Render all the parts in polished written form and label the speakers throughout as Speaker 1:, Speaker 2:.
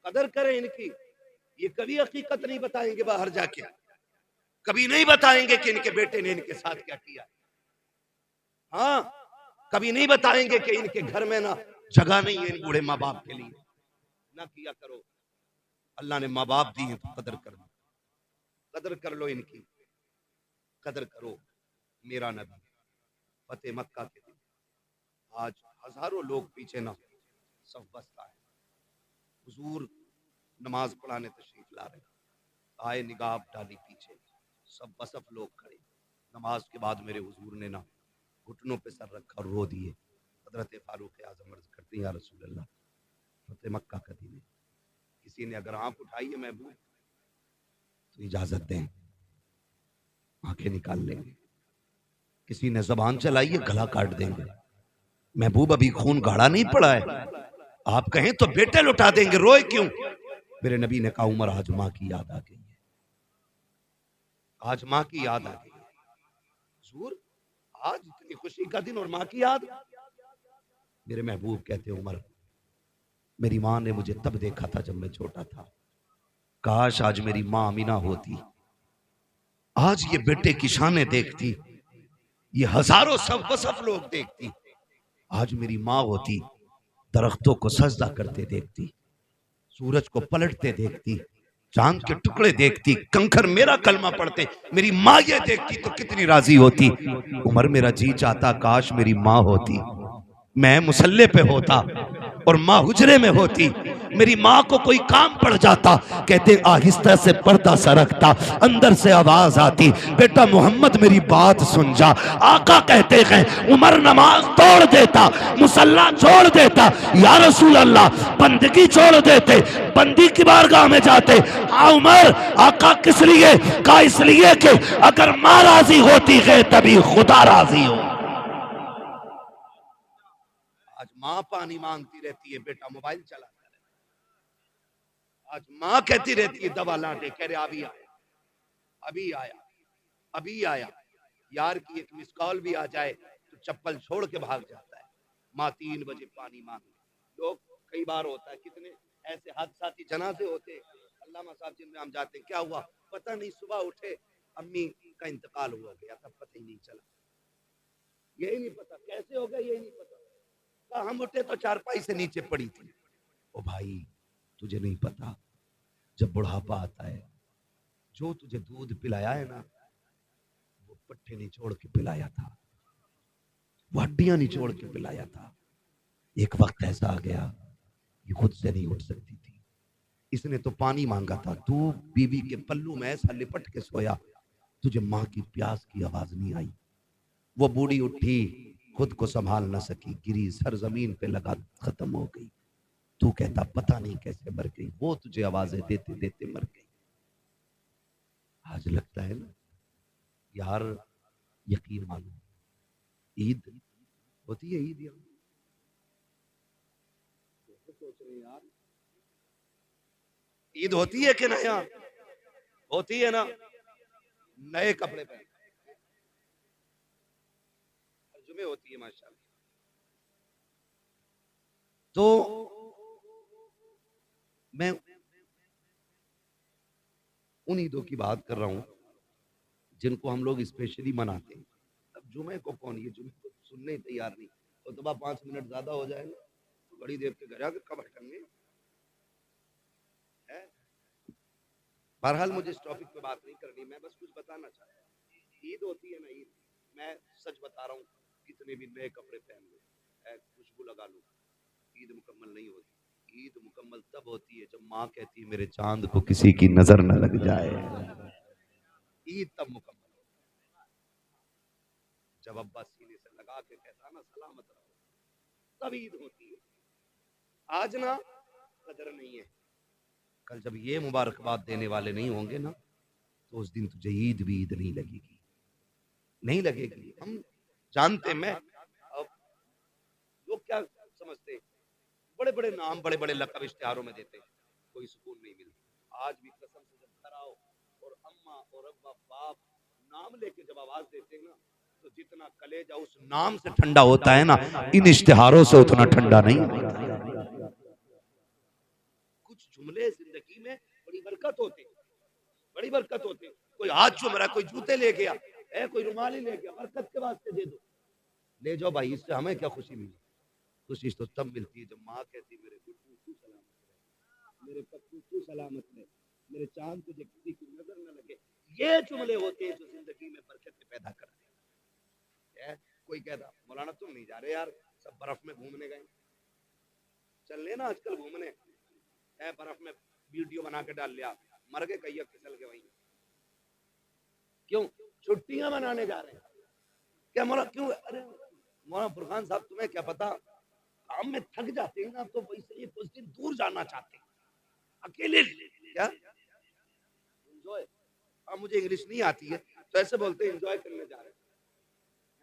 Speaker 1: قدر کریں ان کی. یہ کبھی حقیقت نہیں بتائیں گے باہر جا کے, کبھی نہیں بتائیں گے کہ ان کے بیٹے نے ان کے ساتھ کیا کیا. ہاں, کبھی نہیں بتائیں گے کہ ان کے گھر میں نا جگہ نہیں ہے ان بوڑھے ماں باپ کے لیے. نہ کیا کرو. اللہ نے ماں باپ دی ہیں تو قدر کرو, قدر کر لو ان کی, قدر کرو. میرا نبی فتح مکہ کے دن آج ہزاروں لوگ پیچھے نہ صف بستا ہے. حضور نماز پڑھانے تشریف لا رہے, آئے نگاہ ڈالی پیچھے, سب بصف لوگ کھڑے. نماز کے بعد میرے حضور نے نا گھٹنوں پہ سر رکھا اور رو دیے. حضرت فاروق اعظم عرض کرتے ہیں یا رسول اللہ فتح مکہ کا دن ہے, کسی نے اگر آنکھ اٹھائی ہے محبوب تو اجازت دیں, آنکھیں نکال لیں گے. کسی نے زبان چلائی ہے گلا کاٹ دیں گے. محبوب ابھی خون گاڑا نہیں پڑا ہے, آپ کہیں تو بیٹے لٹا دیں گے, روئے کیوں؟ میرے نبی نے کہا عمر آج ماں کی یاد آ گئی ہے, آج ماں کی یاد آ گئی ہے. حضور آج اتنی خوشی کا دن اور ماں کی یاد. میرے محبوب کہتے عمر میری ماں نے مجھے تب دیکھا تھا جب میں چھوٹا تھا, کاش آج میری ماں آمینہ ہوتی, آج یہ بیٹے کی شانیں دیکھتی, یہ ہزاروں صف بصف لوگ دیکھتی. آج میری ماں ہوتی درختوں کو سجدہ کرتے دیکھتی, سورج کو پلٹتے دیکھتی, چاند کے ٹکڑے دیکھتی, کنکر میرا کلمہ پڑھتے, میری ماں یہ دیکھتی تو کتنی راضی ہوتی. عمر میرا جی چاہتا کاش میری ماں ہوتی, میں مصلی پہ ہوتا اور ماں حجرے میں ہوتی. میری ماں کو کوئی کام پڑ جاتا, کہتے آہستہ سے پردہ سرکتا, اندر سے آواز آتی بیٹا محمد میری بات سن جا. آقا کہتے ہیں عمر نماز توڑ دیتا, مصلی چھوڑ دیتا, یا رسول اللہ بندگی چھوڑ دیتے, بندی کی بارگاہ میں جاتے. عمر آقا کس لیے؟ کہا اس لیے کہ اگر ماں راضی ہوتی ہے تبھی خدا راضی ہو. آج ماں پانی مانگتی رہتی ہے, بیٹا موبائل چلاتا رہتا. آج ماں کہتی رہتی ہے دوا لا دے, کہہ رہے ابھی آیا, ابھی آیا, ابھی آیا. یار کی ایک مس کال بھی آ جائے تو چپل چھوڑ کے بھاگ جاتا ہے. ماں 3 بجے پانی مانگ. لوگ کئی بار ہوتا ہے کتنے ایسے حادثاتی جنازے ہوتے, علامہ صاحب جن میں ہم جاتے ہیں, کیا ہوا پتہ نہیں, صبح اٹھے امی کا انتقال ہوا گیا تھا, پتہ ہی نہیں چلا, یہی نہیں پتا کیسے ہو گیا, یہی نہیں پتا. ہم اٹھے تو چارپائی سے نیچے پڑی تھی. او بھائی تجھے نہیں پتا جب بڑھاپا آتا ہے جو تجھے دودھ پلایا ہے نا وہ پٹھے نہیں چھوڑ کے پلایا تھا, وہ ہڈیاں نہیں چھوڑ کے پلایا تھا. ایک وقت ایسا آ گیا یہ خود سے نہیں اٹھ سکتی تھی, اس نے تو پانی مانگا تھا, تو بیوی کے پلو میں ایسا لپٹ کے سویا تجھے ماں کی پیاس کی آواز نہیں آئی. وہ بوڑھی اٹھی خود کو سنبھال نہ سکی, گری سر زمین پہ لگا, ختم ہو گئی. تو کہتا پتہ نہیں کیسے مر گئی, وہ تجھے آوازیں دیتے دیتے مر گئی. آج لگتا ہے نا یار یقین مانو عید ہوتی ہے, عید یہاں سوچ رہے یار عید ہوتی ہے کہ نہیں, ہوتی ہے نا, نئے کپڑے پہن جمعے ہوتی ہے ماشاءاللہ. تو میں ان عیدوں کی بات کر رہا ہوں جن کو ہم لوگ اسپیشلی مناتے ہیں. اب جمعے کو کون, یہ جمعے کو سننے ہی تیار نہیں, خطبہ 5 منٹ زیادہ ہو جائے گا تو بڑی دیر کے گھر آ کے کب ہٹیں گے. بہرحال مجھے اس ٹاپک پہ بات نہیں کرنی, میں بس کچھ بتانا چاہتا ہوں. عید ہوتی ہے نا, عید میں سچ بتا رہا ہوں کتنے بھی نئے کپڑے پہن لو, خوشبو لگا لو, عید مکمل نہیں ہوتی. عید مکمل تب ہوتی ہے جب ماں کہتی ہے میرے چاند کو کسی کی نظر نہ لگ جائے. عید تب مکمل ہوتی ہے جب ابا سینے سے لگا کے کہتا نا سلامت رہو, تب عید ہوتی ہے. آج نا قدر نہیں ہے, کل جب یہ مبارکباد دینے والے نہیں ہوں گے نا تو اس دن تجھے عید بھی عید نہیں لگے گی, نہیں لگے گی. ہم جانتے, میں لوگ کیا سمجھتے, بڑے بڑے نام بڑے بڑے لقب اشتہاروں میں دیتے, کوئی سکون نہیں ملتا. آج بھی قسم سے جب گھر آؤ اور اماں اور ابا باپ نام لے کے جب آواز دیتے ہیں نا تو جتنا کلیجہ اس نام سے ٹھنڈا ہوتا ہے نا ان اشتہاروں سے اتنا ٹھنڈا نہیں. کچھ جملے زندگی میں بڑی برکت ہوتے، بڑی برکت ہوتے. کوئی ہاتھ چوم رہا ہے، کوئی جوتے لے گیا، کوئی رومال ہی لے گیا، برکت کے واسطے دے دو، لے جاؤ بھائی. اس سے ہمیں کیا خوشی ملی؟ خوشی تو تب ملتی ہے جب ماں کہتی میرے گڈو تو سلامت رہے، میرے پپو تو سلامت رہے، میرے چاند تجھے کسی کی نظر نہ لگے. یہ جملے ہوتے ہیں جو زندگی میں برکت پیدا کرتے ہیں. کوئی کہتا مولانا تم نہیں جا رہے یار، سب برف میں گھومنے گئے. چل لے نا آج کل گھومنے، برف میں ویڈیو بنا کے ڈال لیا، مر گئے کئی پھسل کے وہیں. کیوں؟ چھٹیاں منانے جا رہے ہیں. کیا مولانا کیوں؟ ارے مولانا فرقان صاحب تمہیں کیا پتا، کام میں تھک جاتے ہیں نا تو ویسے ہی کچھ دن دور جانا چاہتے ہیں اکیلے. کیا انجوائے؟ مجھے انگلش نہیں آتی ہے تو ایسے بولتے ہیں انجوائے کرنے جا رہے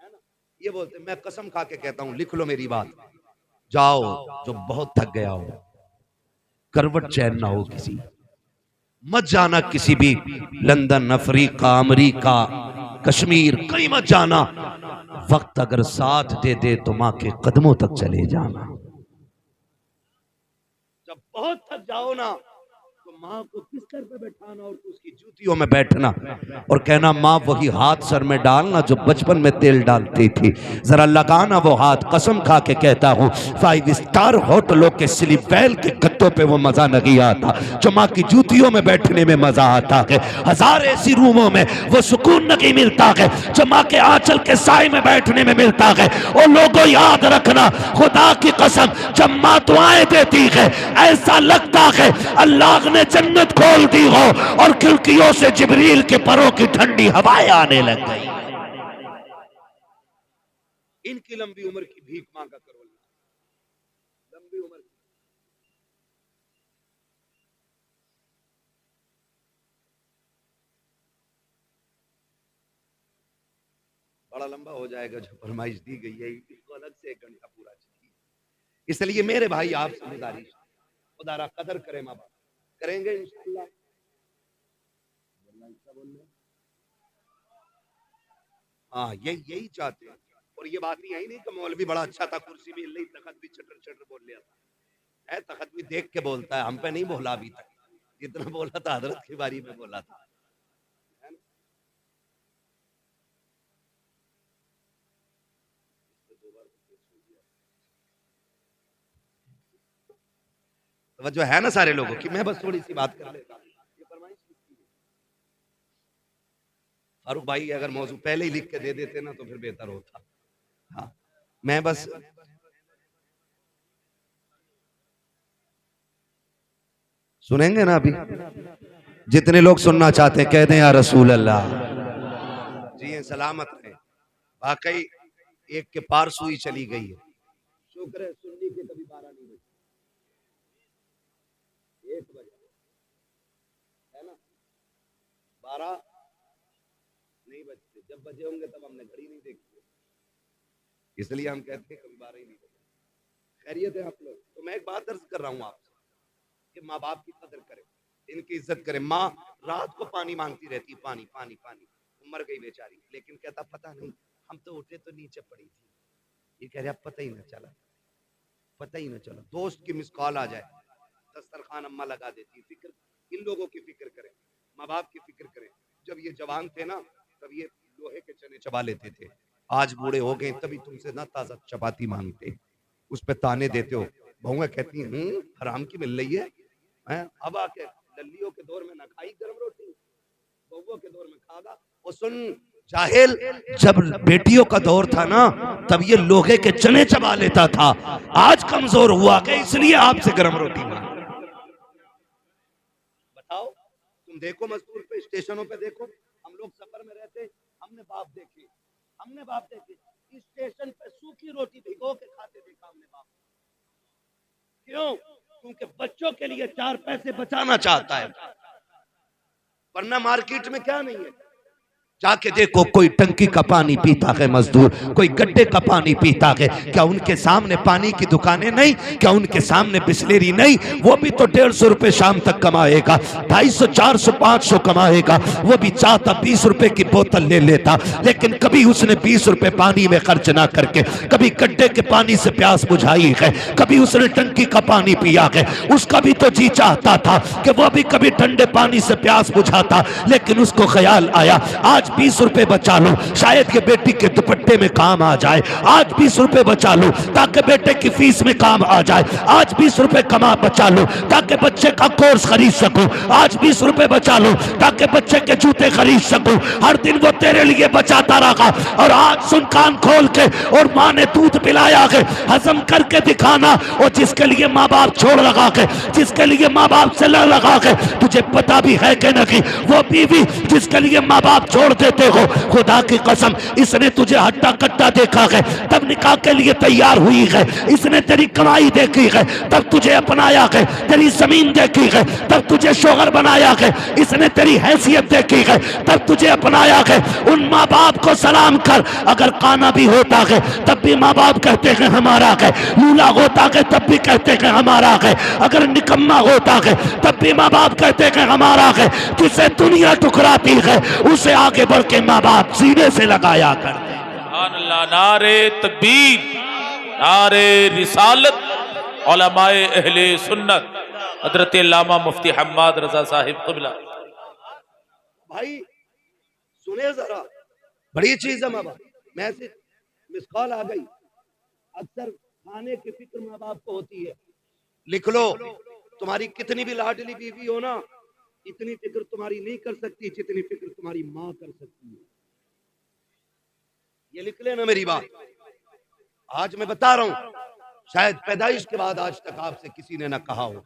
Speaker 1: ہیں نا. یہ بولتے ہیں، میں قسم کھا کے کہتا ہوں، لکھ لو میری بات، جاؤ جو بہت تھک گیا ہو، کروٹ چین نہ ہو کسی، مت جانا کسی بھی لندن، افریقہ، امریکہ، کشمیر، کہیں مت جانا. وقت اگر ساتھ دے دے تو ماں کے قدموں تک چلے جانا. جب بہت تھک جاؤ نا تو ماں کو بستر پہ بیٹھانا اور اس کی جوتیوں میں بیٹھنا اور کہنا ماں وہی ہاتھ سر میں ڈالنا جو بچپن میں تیل ڈالتی تھی، ذرا لگانا وہ ہاتھ. قسم کھا کے کہتا ہوں 5 اسٹار ہوٹلوں کے سلیپ ویل کے گدوں پہ وہ مزہ نہیں آتا جو ماں کی جوتیوں میں بیٹھنے میں مزہ آتا ہے. ہزار ایسی روموں میں وہ سکون نہیں ملتا ہے جو ماں کے آنچل کے سائے میں بیٹھنے میں ملتا ہے. اور لوگوں یاد رکھنا، خدا کی قسم جب ماں دعائیں دیتی ہے ایسا لگتا ہے اللہ نے جنت کھول دی ہو اور کھڑکیوں سے جبریل کے پروں کی ٹھنڈی ہوائیں آنے لگ گئی. ان کی لمبی عمر کی بھیک مانگا کرو اللہ، لمبی عمر کی. بڑا لمبا ہو جائے گا جو فرمائش دی گئی ہے، اس کو الگ سے 1 گھنٹہ پورا چاہیے. اس لیے میرے بھائی آپ سے گزارش، خدا را قدر کریں ماں باپ، کریں گے انشاءاللہ. ہاں یہی چاہتے ہیں. اور یہ بات نہیں آئی نہیں کہ مولوی بڑا اچھا تھا، کرسی بھی اللہ تخت بھی چٹر چٹر بول لیا تھا. تخت بھی دیکھ کے بولتا ہے، ہم پہ نہیں بولا ابھی تک، جتنا بولا تھا حضرت کی باری میں بولا تھا. توجہ ہے نا سارے لوگوں کی؟ میں بس تھوڑی سی بات کر لیتا ہوں. فاروق بھائی اگر موضوع پہلے ہی لکھ کے دے دیتے نا تو پھر بہتر ہوتا. ہاں میں بس سنیں گے نا ابھی، جتنے لوگ سننا چاہتے ہیں کہہ دیں یا رسول اللہ. جی سلامت رہیں. واقعی ایک کے پار سوئی چلی گئی ہے، شکر ہے سنی کے کبھی 12 نہیں بجے، 1 بجے ہے نا، 12 نہیں بجتے. جب بجے ہوں گے تب ہم نے گھڑی نہیں دیکھی، اس لیے ہم کہتے ہیں کبھی 12 ہی نہیں بجے. خیریت ہے آپ لوگ؟ تو میں ایک بات عرض کر رہا ہوں آپ سے کہ ماں باپ کی قدر کریں، ان کی عزت کریں. ماں رات کو پانی مانگتی رہتی، پانی پانی پانی، مر گئی بیچاری، لیکن کہتا پتہ نہیں ہم تو اٹھے تو نیچے پڑی تھی. یہ کہہ رہا پتہ ہی نہ چلا، پتہ ہی نہ چلا. دوست کی مس کال آ جائے دسترخوان اماں لگا دیتی. فکر ان لوگوں کی فکر کریں، ماں باپ کی فکر کریں. جب یہ جوان تھے نا تب یہ لوہے کے چنے چبا لیتے تھے، آج بوڑھے ہو گئے تبھی تم سے نہ تازہ چپاتی مانگتے، اس پہ تانے دیتے ہو. بہویں کہتی ہیں حرام کی مل رہی ہے. اب آ کے للیوں کے دور میں نہ کھائی گرم روٹی، بہووں کے دور میں کھا گا. وہ سن جاہل، جب بیٹیوں کا دور تھا نا تب یہ لوہے کے چنے چبا لیتا تھا، آج کمزور ہوا کہ اس لیے آپ سے گرم روٹی مانگ. بتاؤ تم دیکھو مزدور پہ اسٹیشنوں پہ دیکھو، ہم لوگ سفر میں رہتے ہم نے باپ دیکھے، ہم نے باپ دیکھے اسٹیشن پہ سوکھی روٹی بھگو کے کھاتے دیکھا ہم نے باپ. کیوں؟ کیونکہ بچوں کے لیے 4 پیسے بچانا چاہتا ہے، ورنہ مارکیٹ میں کیا نہیں ہے. جا کے دیکھو کوئی ٹنکی کا پانی پیتا ہے مزدور، کوئی گڈھے کا پانی پیتا ہے، کیا ان کے سامنے پانی کی دکانیں نہیں؟ کیا ان کے سامنے بسلری نہیں؟ وہ بھی تو 150 روپے شام تک کمائے گا، 250 400 500 کمائے گا، وہ بھی چاہتا 20 روپے کی بوتل لے لیتا، لیکن کبھی اس نے 20 روپے پانی میں خرچ نہ کر کے کبھی گڈھے کے پانی سے پیاس بجھائی ہے، کبھی اس نے ٹنکی کا پانی پیا ہے۔ اس کا بھی تو جی چاہتا تھا کہ وہ بھی کبھی ٹھنڈے پانی سے پیاس بجھاتا، لیکن اس کو خیال آیا آج 20 روپے بچا لو، شاید یہ بیٹی کے دوپٹے میں کام آ جائے، آج 20 روپے بچا لو تاکہ بیٹے کی فیس میں کام آ جائے، آج 20 روپے کما بچا لو تاکہ بچے کا کورس خرید سکوں، آج 20 روپے بچا لو تاکہ بچے کے جوتے خرید سکوں۔ ہر دن وہ تیرے لیے بچاتا رہا، اور آج سن کان کھول کے، اور ماں نے دودھ پلایا ہے، ہضم کر کے دکھانا، اور جس کے لیے ماں باپ چھوڑ رہا ہے، جس کے لیے ماں باپ سے لڑ رہا ہے، تجھے پتا بھی ہے کہ نہیں وہ بیوی جس کے لیے ماں باپ چھوڑ دیتے ہو، خدا کی قسم اس نے تجھے ہٹا کٹا دیکھا ہے تب نکاح کے لیے تیار ہوئی ہے، اس نے تیری کمائی دیکھی ہے تب تجھے اپنایا ہے، تیری زمین دیکھی ہے تب تجھے شوہر بنایا ہے، اس نے تیری حیثیت دیکھی ہے تب تجھے اپنایا ہے۔ ان ماں باپ کو سلام کر، اگر کانا بھی ہوتا ہے تب بھی ماں باپ کہتے ہیں ہمارا ہے، لولا ہوتا ہے تب بھی کہتے ہیں ہمارا ہے، اگر نکما ہوتا ہے تب بھی ماں باپ کہتے ہیں ہمارا ہے۔ جسے دنیا ٹکراتی ہے اسے آگے بڑھ کے ماں باپ سینے سے لگایا کرتے ہیں۔
Speaker 2: سبحان اللہ، نعرے تکبیر، نعرے رسالت، علماء اہل سنت، حضرت علامہ مفتی حماد رضا صاحب قبلہ۔
Speaker 1: بھائی سنے ذرا، بڑی چیز ہے ماں باپ۔ میں سے مس کال آ گئی، اکثر کھانے کی فکر ماں باپ کو ہوتی ہے، لکھ لو تمہاری کتنی بھی لاڈلی بیوی ہو نا، اتنی فکر تمہاری نہیں کر سکتی جتنی فکر تمہاری ماں کر سکتی ہے، یہ لکھ لینا میری بات۔ آج میں بتا رہا ہوں، شاید پیدائش کے بعد آج تک آپ سے کسی نے نہ کہا ہو،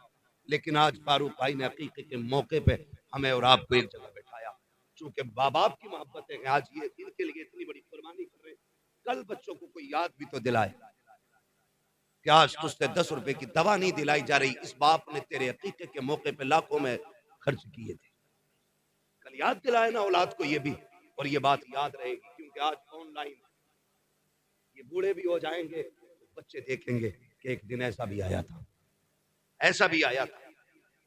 Speaker 1: لیکن آج فاروق بھائی نے عقیقے کے موقع پہ ہمیں اور آپ کو ایک جگہ بٹھایا، چونکہ باپ باپ کی محبتیں ہیں، آج یہ ان کے لیے اتنی بڑی قربانی کر رہے ہیں، کل بچوں کو کوئی یاد بھی تو دلائے کہ آج تجھ سے 10 روپے کی دوا نہیں دلائی جا رہی، اس باپ نے تیرے عقیقے کے موقع پہ لاکھوں میں خرچ کیے تھے، کل یاد دلائے نا اولاد کو یہ بھی، اور یہ بات یاد رہے گی، کیونکہ آج آن لائن یہ بوڑھے بھی ہو جائیں گے، بچے دیکھیں گے کہ ایک دن ایسا بھی آیا تھا، ایسا بھی آیا تھا۔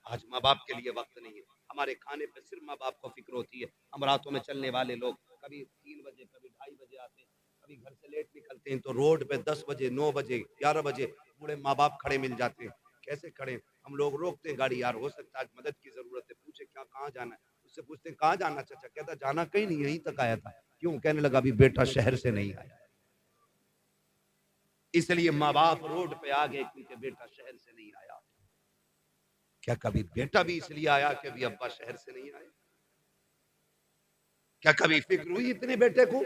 Speaker 1: آج ماں باپ کے لیے وقت نہیں ہے، ہمارے کھانے پہ صرف ماں باپ کو فکر ہوتی ہے، ہم راتوں میں چلنے والے لوگ کبھی 3 بجے کبھی 2:30 بجے آتے ہیں، کبھی گھر سے لیٹ نکلتے ہیں تو روڈ پہ 10 بجے 9 بجے 11 بجے بوڑھے ماں باپ کھڑے مل جاتے ہیں، کیسے کھڑے؟ ہم لوگ روکتے ہیں گاڑی، یار ہو سکتا ہے مدد کی ضرورت ہے، پوچھے کیا کہاں جانا ہے، اس سے پوچھتے ہیں کہاں جانا چاچا، کہتا جانا کہیں نہیں یہیں تک آیا تھا، کیوں؟ کہنے لگا ابھی بیٹا شہر سے نہیں آیا، اس لیے ماں باپ روڈ پہ آ گئے کیونکہ بیٹا شہر سے نہیں آیا۔ کیا کبھی بیٹا بھی اس لیے آیا کہ ابھی ابا شہر سے نہیں آئے؟ کیا کبھی فکر ہوئی اتنے بیٹے کو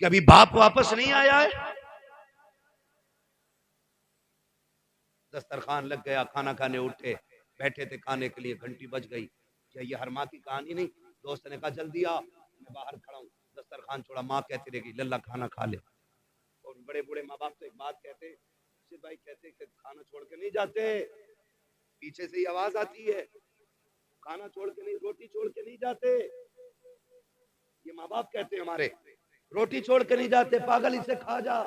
Speaker 1: کہ ابھی باپ واپس نہیں آیا ہے؟ دسترخوان لگ گیا، کھانا کھانے اٹھے، بیٹھے تھے کھانے کے لیے، گھنٹی بج گئی، کیا یہ ہر ماں کی کہانی نہیں؟ دوست نے کہا جلدی آ، میں باہر کھڑا ہوں، دسترخوان چھوڑا، ماں کہتی رہے گی للہ کھانا کھا لے، اور بڑے بڑے ماں باپ تو ایک بات کہتے ہیں، رشید بھائی کہتے ہیں کہ کھانا چھوڑ کے نہیں جاتے، پیچھے سے ہی آواز آتی ہے، کھانا چھوڑ کے نہیں، روٹی چھوڑ کے نہیں جاتے، یہ ماں باپ کہتے ہیں ہمارے، روٹی چھوڑ کے نہیں جاتے، پاگل اسے کھا جا،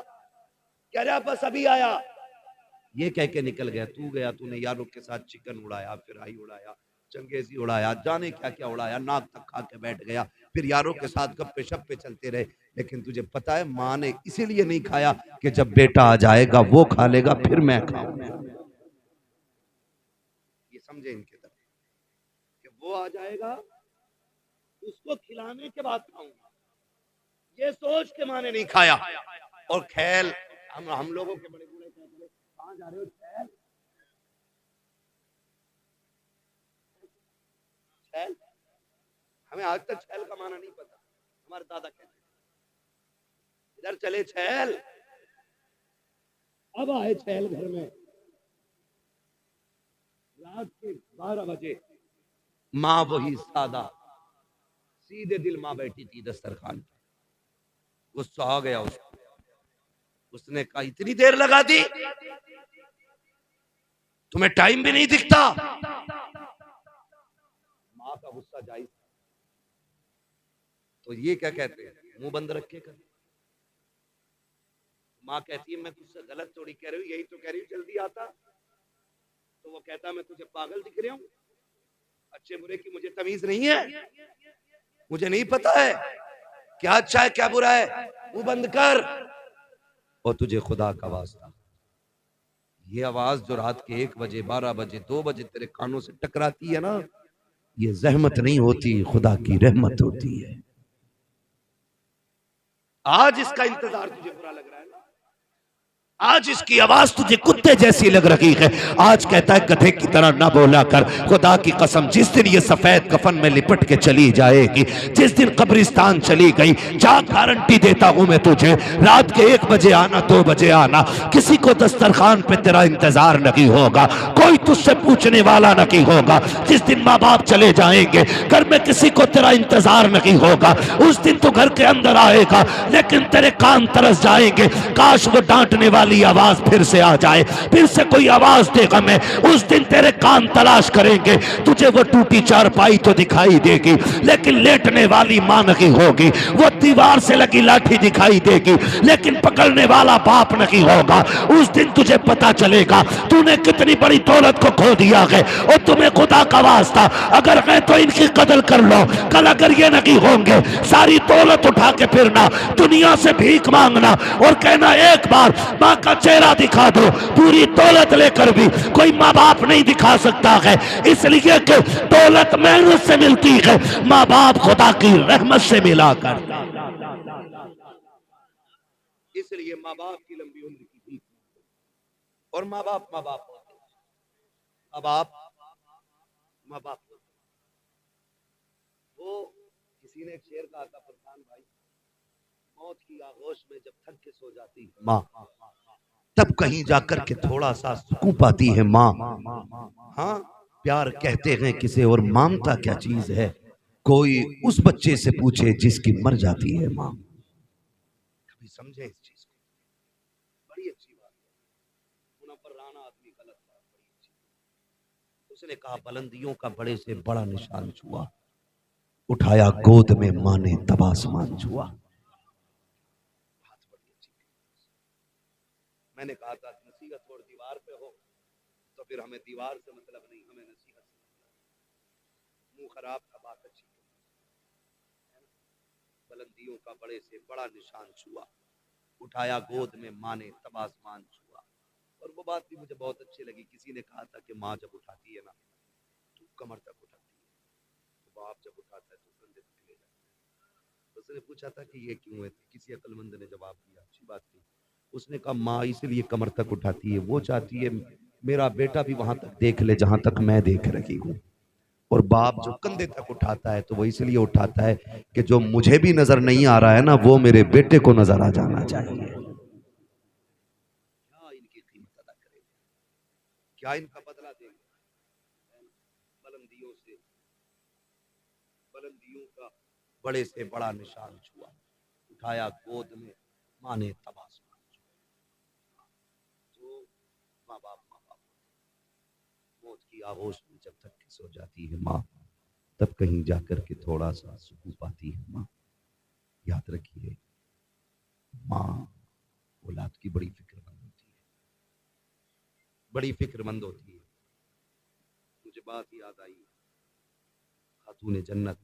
Speaker 1: کہہ رہا بس ابھی آیا، یہ کہہ کے نکل گیا، تو گیا تو نے یاروں کے ساتھ چکن اڑایا، فرائی اڑایا، چنگیزی اڑایا، جانے کیا کیا اڑایا، ناک تک کھا کے بیٹھ گیا، پھر یاروں کے ساتھ گپے شپے چلتے رہے، لیکن تجھے پتا ہے ماں نے اسی لیے نہیں کھایا کہ جب بیٹا آ جائے گا وہ کھا لے گا پھر میں کھاؤں گا، یہ سمجھے ان کے طرف کہ وہ آ جائے گا اس کو کھلانے کے بعد کھاؤں گا، یہ سوچ کے ماں نے نہیں کھایا۔ اور کھیل ہم لوگوں کے بڑے بوڑھے کہتے ہیں کہاں جا رہے ہو؟ کھیل چھیل، ہمیں آج تک چھیل کا معنی نہیں پتا، ہمارے دادا کہتے ہیں ادھر چلے چھیل، اب آئے چھیل گھر میں، رات کے 12 بجے ماں وہی سادہ سیدھے دل ماں بیٹھی تھی دسترخوان پہ، غصہ آ گیا اس کو، اس نے کہا اتنی دیر لگا دی، تمہیں ٹائم بھی نہیں دکھتا؟ ماں کا غصہ جائز، تو یہ کیا کہتے ہیں؟ منہ بند رکھے کر. ماں کہتی ہے میں تجھ سے غلط تھوڑی کہہ رہی ہوں، یہی تو کہہ رہی ہوں جلدی آتا. تو وہ کہتا میں تجھے پاگل دکھ رہا ہوں؟ اچھے برے کی مجھے تمیز نہیں ہے؟ مجھے نہیں پتا ہے کیا اچھا ہے کیا برا ہے؟ منہ بند کر. اور تجھے خدا کا واسطہ یہ آواز جو رات کے 1 بجے 12 بجے 2 بجے تیرے کانوں سے ٹکراتی ہے نا، یہ زحمت نہیں ہوتی، خدا کی رحمت ہوتی ہے. آج اس کا انتظار تجھے برا لگ رہا ہے نا، آج اس کی آواز تجھے کتے جیسی لگ رہی ہے. آج کہتا ہے گدھے کی طرح نہ بولا کر. خدا کی قسم جس دن یہ سفید کفن میں لپٹ کے چلی جائے گی، جس دن قبرستان چلی گئی، جا گارنٹی دیتا ہوں میں تجھے، رات کے 1 بجے آنا 2 بجے آنا، کسی کو دسترخوان پہ تیرا انتظار نہیں ہوگا، کوئی تجھ سے پوچھنے والا نہیں ہوگا. جس دن ماں باپ چلے جائیں گے، گھر میں کسی کو تیرا انتظار نہیں ہوگا. اس دن تو گھر کے اندر آئے گا لیکن تیرے کان ترس جائیں گے، کاش وہ ڈانٹنے والی آواز پھر سے آ جائے، پھر سے کوئی آواز دے گا. میں اس دن تیرے کان تلاش کریں گے، تجھے وہ ٹوٹی چارپائی تو دکھائی دے گی لیکن لیٹنے والی ماں نہیں ہوگی، وہ دیوار سے لگی لاٹھی دکھائی دے گی لیکن پکڑنے والا باپ نہیں ہوگا. اس دن تجھے پتا چلے گا تو نے کتنی بڑی دولت کو کھو دیا ہے. اور تمہیں خدا کا واسطہ اگر ہے تو ان کی قدر کر لو. کل اگر یہ نہیں ہوں گے، ساری دولت اٹھا کے پھرنا، دنیا سے بھیک مانگنا اور کہنا ایک بار ماں کا چہرہ دکھا دو. پوری دولت لے کر بھی کوئی ماں باپ نہیں دکھا سکتا ہے، اس لیے کہ دولت محنت سے ملتی ہے، ماں باپ خدا کی رحمت سے ملا کر. اس لیے ماں باپ کی لمبی عمر کی بھیک، اور ماں باپ ہوتے ہیں. ماں باپ ہوتے ہیں. وہ کسی نے ایک شعر کہا تھا فرحان بھائی، موت کی آغوش میں جب تھک کے سو جاتی ہے ماں، تب کہیں جا کر کے تھوڑا سا سکون پاتی ہے ماں. ہاں پیار کہتے ہیں کسے اور مامتا کیا چیز ہے، کوئی اس بچے سے پوچھے جس کی مر جاتی ہے ماں. کبھی سمجھے اس چیز کو؟ بڑی اچھی بات ہے. منور رانا آدمی غلط بات، بڑی اچھی. اس نے کہا بلندیوں کا بڑے سے بڑا نشان چھوا، اٹھایا گود میں ماں نے تب آسمان چھوا. میں نے کہا تھا نصیحت اور دیوار پہ ہو تو پھر ہمیں دیوار سے مطلب نہیں، ہمیں نصیحت سے مطلب. منہ خراب تھا بات اچھی. بلندیوں کا بڑے سے بڑا نشان چھوا، اٹھایا گود میں ماں نے تب آسمان چھوا. اور وہ بات بھی مجھے بہت اچھی لگی. کسی نے کہا تھا کہ ماں جب اٹھاتی ہے نا تو کمر تک اٹھاتی ہے، باپ جب اٹھاتا ہے تو کندھے تک لے جاتا ہے. اس نے پوچھا تھا کہ یہ کیوں ہے؟ کسی عقل مند نے جواب دیا، اچھی بات تھی. اس نے کہا ماں اس لیے کمر تک اٹھاتی ہے، وہ چاہتی ہے میرا بیٹا بھی وہاں تک دیکھ لے جہاں تک میں دیکھ رہی ہوں. اور باپ جو کندھے تک اٹھاتا ہے تو وہ اس لیے اٹھاتا ہے کہ جو مجھے بھی نظر نہیں آ رہا ہے نا وہ میرے بیٹے کو نظر آ جانا چاہیے. کیا ان کی قیمت ادا کرے گا، کیا ان کا بدلہ دیں گے. بلندیوں کا بڑے سے بڑا نشان چھوا، اٹھایا گود میں ماں نے تب آسمان چھوا. تو ماں باپ موت کی آغوش میں جب تک کہ سو جاتی ہے ماں، تب کہیں جا کر کے تھوڑا سا سکون پاتی ہے ماں. یاد رکھیے ماں اولاد کی بڑی فکر مند ہوتی ہے، بڑی فکر مند ہوتی ہے. مجھے بات یاد آئی، خاتون جنت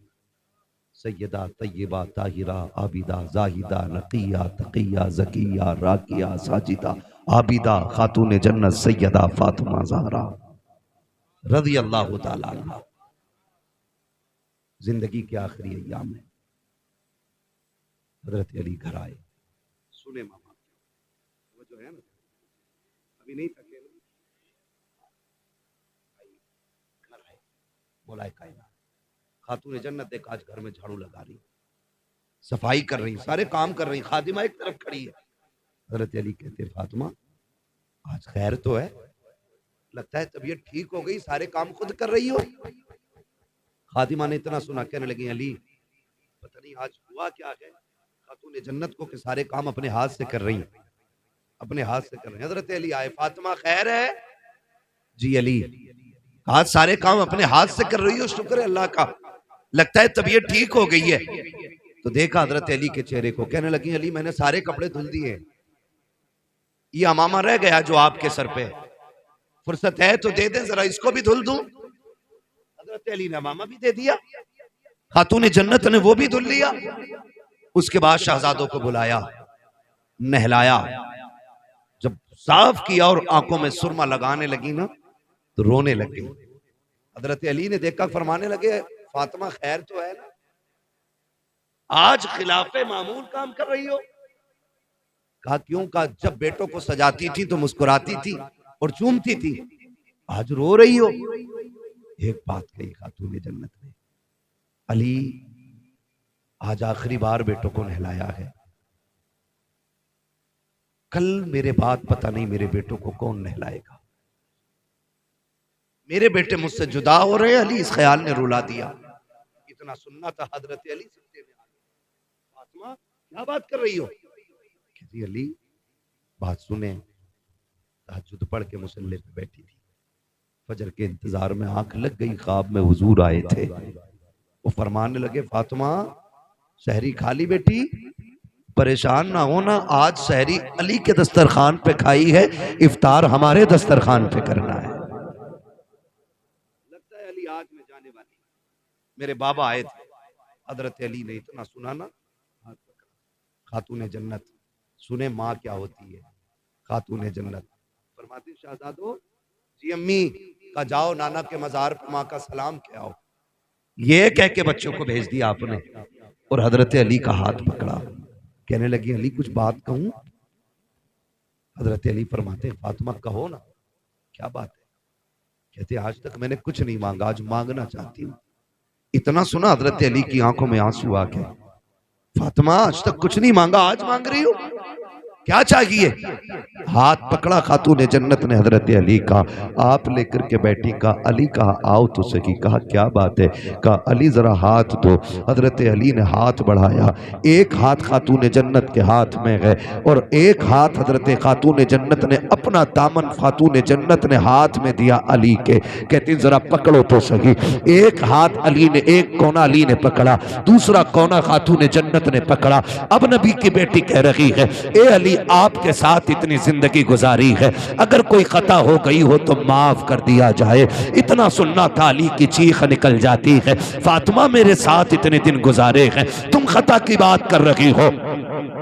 Speaker 1: سیدہ طیبہ طاہرہ عابدہ زاہدہ نقیہ تقیہ زکیہ راکیہ ساجدہ عابدہ خاتون جنت سیدہ فاطمہ زہرا رضی اللہ تعالی عنہ زندگی کے آخری ایام میں حضرت علی گھر آئے. سنے ماما وہ جو ہے نا ابھی نہیں تھکے نا، گھر آئے مولا کائنات. خاتون جنت دیکھ آج گھر میں جھاڑو لگا رہی، صفائی کر رہی، سارے کام کر رہی، خادمہ ایک طرف کھڑی ہے. حضرت علی کہتے فاطمہ آج خیر تو ہے، لگتا ہے طبیعت ٹھیک ہو گئی، سارے کام خود کر رہی ہو. خادمہ نے اتنا سنا، کہنے لگی علی پتہ نہیں آج ہوا کیا ہے خاتون جنت کو کہ سارے کام اپنے ہاتھ سے کر رہی ہیں، اپنے ہاتھ سے کر رہی ہیں. حضرت علی آئے، فاطمہ خیر ہے؟ جی علی. آج سارے کام اپنے ہاتھ سے کر رہی ہو، شکر ہے اللہ کا، لگتا ہے طبیعت ٹھیک ہو گئی ہے. تو دیکھا حضرت علی کے چہرے کو، کہنے لگی علی میں نے سارے کپڑے دھل دیے، یہ امامہ رہ گیا جو آپ کے سر پہ، فرصت ہے تو دے دیں ذرا اس کو بھی دھل دوں۔ حضرت علی نے امامہ بھی دے دیا، خاتون جنت نے وہ بھی دھل لیا۔ اس کے بعد شہزادوں کو بلایا، نہلایا، جب صاف کیا اور آنکھوں میں سرما لگانے لگی نا تو رونے لگ گئی۔ حضرت علی نے دیکھا، فرمانے لگے فاطمہ خیر تو ہے نا، آج خلاف معمول کام کر رہی ہو؟ کہا کیوں؟ کہا جب بیٹوں کو سجاتی تھی تو مسکراتی تھی اور چومتی تھی، آج رو رہی ہو؟ ایک بات کہی خاتون جنت نے، علی آج آخری بار بیٹوں کو نہلایا ہے، کل میرے بعد پتہ نہیں میرے بیٹوں کو کون نہلائے گا، میرے بیٹے مجھ سے جدا ہو رہے۔ علی اس خیال نے رلا دیا۔ اتنا سننا تھا، حضرت علی سکتے میں آ گئے، فاطمہ کیا بات کر رہی ہو؟ کہتی علی بات سنیں، تہجد پڑھ کے مصلی پہ بیٹھی تھی، فجر کے انتظار میں آنکھ لگ گئی، خواب میں حضور آئے تھے، وہ فرمانے لگے فاطمہ سحری کھا لی بیٹی؟ پریشان نہ ہونا، آج سحری علی کے دسترخوان پہ کھائی ہے، افطار ہمارے دسترخوان پہ کرنا ہے۔ لگتا ہے علی آج میں جانے والی، میرے بابا آئے تھے، حضرت علی نے اتنا سنا نا، ہاتھ پکڑا۔ خاتون جنت سنیں ماں کیا ہوتی ہے، خاتون جنت فرماتی شہزادو جی امی کا جاؤ نانا کے مزار پہ ماں کا سلام کیا آؤ، یہ کہہ کے بچوں کو بھیج دیا آپ نے، اور حضرت علی کا ہاتھ پکڑا، کہنے لگی علی کچھ بات کہوں؟ حضرت علی فرماتے ہیں فاطمہ کہو نا، کیا بات ہے؟ کہتے آج تک میں نے کچھ نہیں مانگا، آج مانگنا چاہتی ہوں۔ اتنا سنا حضرت علی کی آنکھوں میں آنسو آ گئے، فاطمہ آج تک کچھ نہیں مانگا، آج مانگ رہی ہو، کیا چاہیے؟ ہاتھ پکڑا خاتون جنت نے حضرت علی کا، آپ لے کر کے بیٹھی، کہا علی کہا آؤ تو سکی، کہا کیا بات ہے؟ کہا علی ذرا ہاتھ دو۔ حضرت علی نے ہاتھ بڑھایا، ایک ہاتھ خاتون جنت کے ہاتھ میں ہے اور ایک ہاتھ حضرت خاتون جنت نے اپنا دامن خاتون جنت نے ہاتھ میں دیا علی کے، کہتی ذرا پکڑو تو سکی۔ ایک ہاتھ علی نے، ایک کونا علی نے پکڑا، دوسرا کونا خاتون جنت نے پکڑا۔ اب نبی کی بیٹی کہہ رہی ہے اے علی آپ کے ساتھ اتنی زندگی گزاری ہے، اگر کوئی خطا ہو گئی ہو تو معاف کر دیا جائے۔ اتنا سننا تھا، علی کی چیخ نکل جاتی ہے فاطمہ میرے ساتھ اتنے دن گزارے ہیں، تم خطا کی بات کر رہی ہو،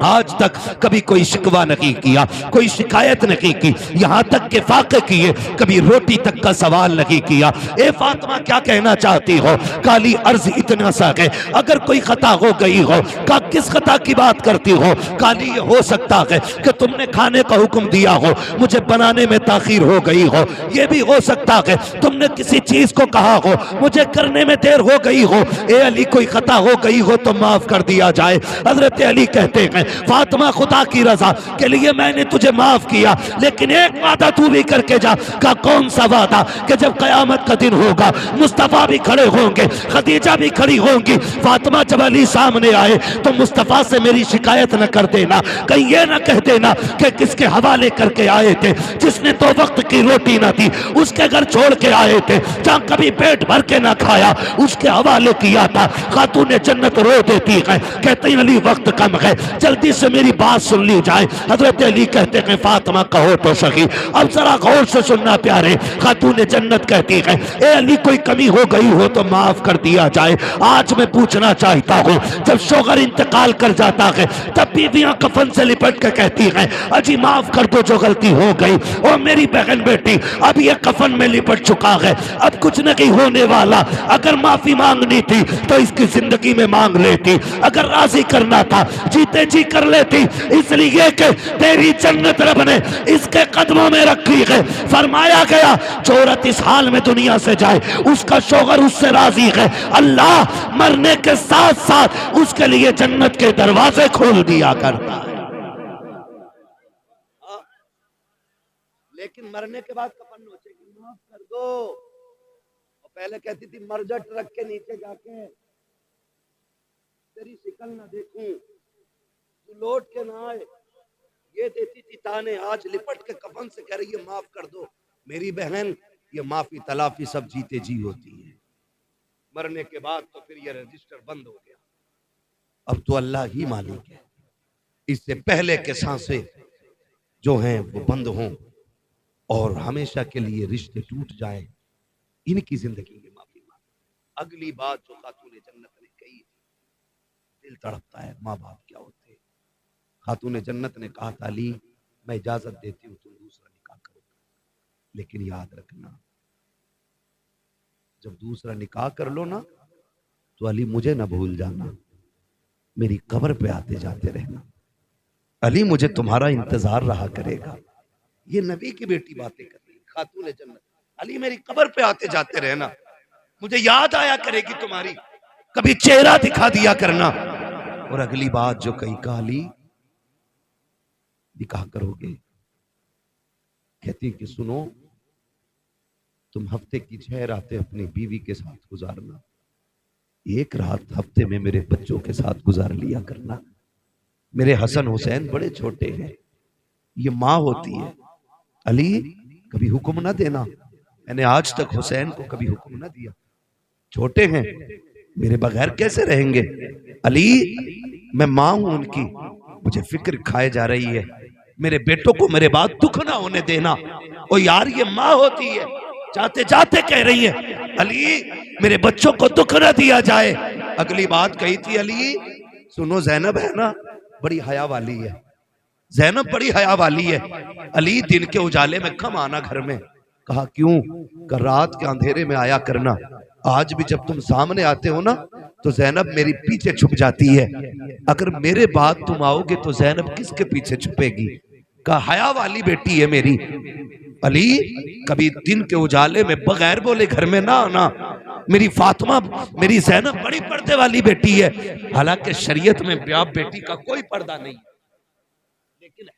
Speaker 1: آج تک کبھی کوئی شکوہ نہیں کیا، کوئی شکایت نہیں کی، یہاں تک کہ فاقے کیے کبھی روٹی تک کا سوال نہیں کیا۔ اے فاطمہ کیا کہنا چاہتی ہو؟ کالی عرض اتنا سا ہے اگر کوئی خطا ہو گئی ہو، کہا کس خطا کی بات کرتی ہو؟ کالی یہ ہو سکتا ہے کہ تم نے کھانے کا حکم دیا ہو، مجھے بنانے میں تاخیر ہو گئی ہو، یہ بھی ہو سکتا ہے تم نے کسی چیز کو کہا ہو، مجھے کرنے میں دیر ہو گئی ہو۔ اے علی کوئی خطا ہو گئی ہو تو معاف کر دیا جائے۔ حضرت علی کہتے ہیں فاطمہ خدا کی رضا کے لیے میں نے تجھے معاف کیا، لیکن ایک وعدہ تو بھی کر کے جا۔ کا کون سا وعدہ؟ کہ جب قیامت کا دن ہوگا مصطفیٰ بھی کھڑے ہوں گے، خدیجہ بھی کھڑی ہوں گی، فاطمہ جب علی سامنے آئے تو مصطفیٰ سے میری شکایت نہ کر دینا، کہیں یہ نہ کہہ دینا کہ کس کے حوالے کر کے آئے تھے، جس نے 2 وقت کی روٹی نہ دی اس کے گھر چھوڑ کے آئے تھے، جہاں کبھی پیٹ بھر کے نہ کھایا اس کے حوالے کیا تھا۔ خاتون جنت رو دیتی ہے، کہتے ہیں علی وقت کم ہے، جلدی سے میری بات سن لی جائے۔ حضرت علی کہتے ہیں فاطمہ کہو تو سہی، اب ذرا غور سے سننا پیارے۔ خاتون جنت کہتی ہے اے علی کوئی کمی ہو گئی ہو تو معاف کر دیا جائے۔ آج میں پوچھنا چاہتا ہوں، جب شوہر انتقال کر جاتا ہے تب بیویاں کفن سے لپٹ کے کہتی ہیں اجی معاف کر دو جو غلطی ہو گئی، اور میری بہن بیٹی اب یہ کفن میں لپٹ چکا ہے، اب کچھ نہیں ہونے والا، اگر معافی مانگنی تھی تو اس کی زندگی میں مانگ لیتی، اگر راضی کرنا تھا جیتے جی کر لیتی، اس لیے کہ تیری جنت رب نے اس کے قدموں میں رکھی ہے۔ فرمایا گیا جو عورت اس حال میں دنیا سے جائے اس کا شوہر اس سے راضی ہے، اللہ مرنے کے ساتھ ساتھ اس کے لیے جنت کے دروازے کھول دیا کرتا ہے۔ لیکن مرنے کے بعد کفن نوچے گی معاف کر دو، اور پہلے کہتی تھی مرجٹ رکھ کے نیچے جا کے تیری شکل نہ دیکھوں، تو لوٹ کے نہ آئے، یہ دیتی تھی تانے، آج لپٹ کے کفن سے کہہ رہی ہے معاف کر دو۔ میری بہن یہ معافی تلافی سب جیتے جی ہوتی ہے، مرنے کے بعد تو پھر یہ رجسٹر بند ہو گیا۔ اب تو اللہ ہی مالک ہے، اس سے پہلے کے سانسیں جو ہیں وہ بند ہوں اور ہمیشہ کے لیے رشتے ٹوٹ جائیں، ان کی زندگی میں معافی مانگ۔ اگلی بات جو خاتون جنت نے کہی، دل تڑپتا ہے، ماں باپ کیا ہوتے ہیں۔ خاتون جنت نے کہا تھا علی میں اجازت دیتی ہوں تم دوسرا نکاح کرو، لیکن یاد رکھنا جب دوسرا نکاح کر لو نا تو علی مجھے نہ بھول جانا، میری قبر پہ آتے جاتے رہنا، علی مجھے تمہارا انتظار رہا کرے گا۔ یہ نبی کی بیٹی باتیں کر رہی خاتون جنت، علی میری قبر پہ آتے جاتے رہنا، مجھے یاد آیا کرے گی تمہاری، کبھی چہرہ دکھا دیا کرنا۔ اور اگلی بات جو کہی، کہا علی نکاح کرو گے؟ کہتی کہ سنو تم ہفتے کی 6 راتیں اپنی بیوی کے ساتھ گزارنا، ایک رات ہفتے میں میرے بچوں کے ساتھ گزار لیا کرنا۔ میرے حسن حسین بڑے چھوٹے ہیں، یہ ماں ہوتی ہے، علی کبھی حکم نہ دینا، میں نے آج تک حسین کو کبھی حکم نہ دیا، چھوٹے ہیں میرے بغیر کیسے رہیں گے؟ علی میں ماں ہوں ان کی، مجھے فکر کھائے جا رہی ہے، میرے بیٹوں کو میرے بعد دکھ نہ ہونے دینا۔ او یار یہ ماں ہوتی ہے، جاتے جاتے کہہ رہی ہے علی میرے بچوں کو دکھ نہ دیا جائے۔ اگلی بات کہی تھی علی سنو زینب ہے نا بڑی حیا والی ہے، زینب بڑی حیا والی ہے، علی دن کے اجالے میں کم آنا گھر میں۔ کہا کیوں؟ کہ رات کے اندھیرے میں آیا کرنا، آج بھی جب تم سامنے آتے ہو نا تو زینب میری پیچھے چھپ جاتی ہے، اگر میرے بعد تم آؤ گے تو زینب کس کے پیچھے چھپے گی؟ کہا حیا والی بیٹی ہے میری، علی کبھی دن کے اجالے میں بغیر بولے گھر میں نہ آنا، میری فاطمہ میری زینب بڑی پردے والی بیٹی ہے، حالانکہ شریعت میں باپ بیٹی کا کوئی پردہ نہیں، لیکن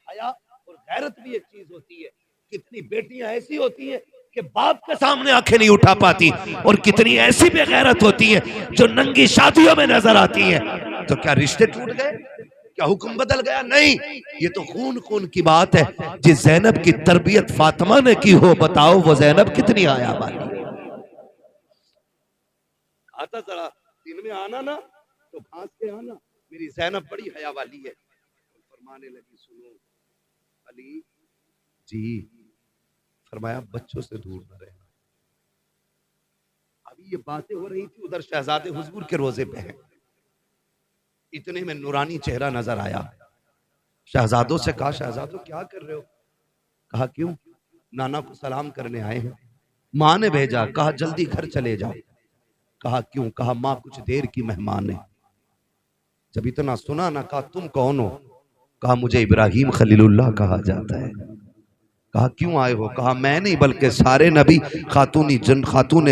Speaker 1: حیا اور غیرت بھی ایک چیز ہوتی ہے۔ کتنی بیٹیاں ایسی ہوتی ہیں کہ باپ کے سامنے آنکھیں نہیں اٹھا پاتی، اور کتنی ایسی بے غیرت ہوتی ہیں جو ننگی شادیوں میں نظر آتی ہیں۔ تو کیا رشتے ٹوٹ گئے؟ کیا حکم بدل گیا؟ نہیں، یہ تو خون خون کی بات ہے۔ جس زینب کی تربیت فاطمہ نے کی ہو، بتاؤ وہ زینب کتنی حیا والی ہے۔ آتا ذرا دن میں آنا نا تو پھانس کے آنا، میری زینب بڑی حیا والی ہے۔ فرمانے لگی سنو علی جی، فرمایا بچوں سے دور نہ رہنا۔ ابھی یہ باتیں ہو رہی تھی، ادھر شہزادے حضور کے روزے پہ ہیں، اتنے میں نورانی چہرہ نظر آیا۔ شہزادوں سے کہا شہزادوں کیا کر رہے ہو؟ کہا کیوں؟ نانا کو سلام کرنے آئے ہیں، ماں نے بھیجا، کہا جلدی گھر چلے جاؤ۔ کہا کیوں؟ کہا ماں کچھ دیر کی مہمان ہے۔ جب اتنا سنا نہ کہا تم کون ہو؟ کہا مجھے ابراہیم خلیل اللہ کہا جاتا ہے۔ کہا کیوں آئے ہو؟ کہا میں نہیں بلکہ سارے نبی خاتون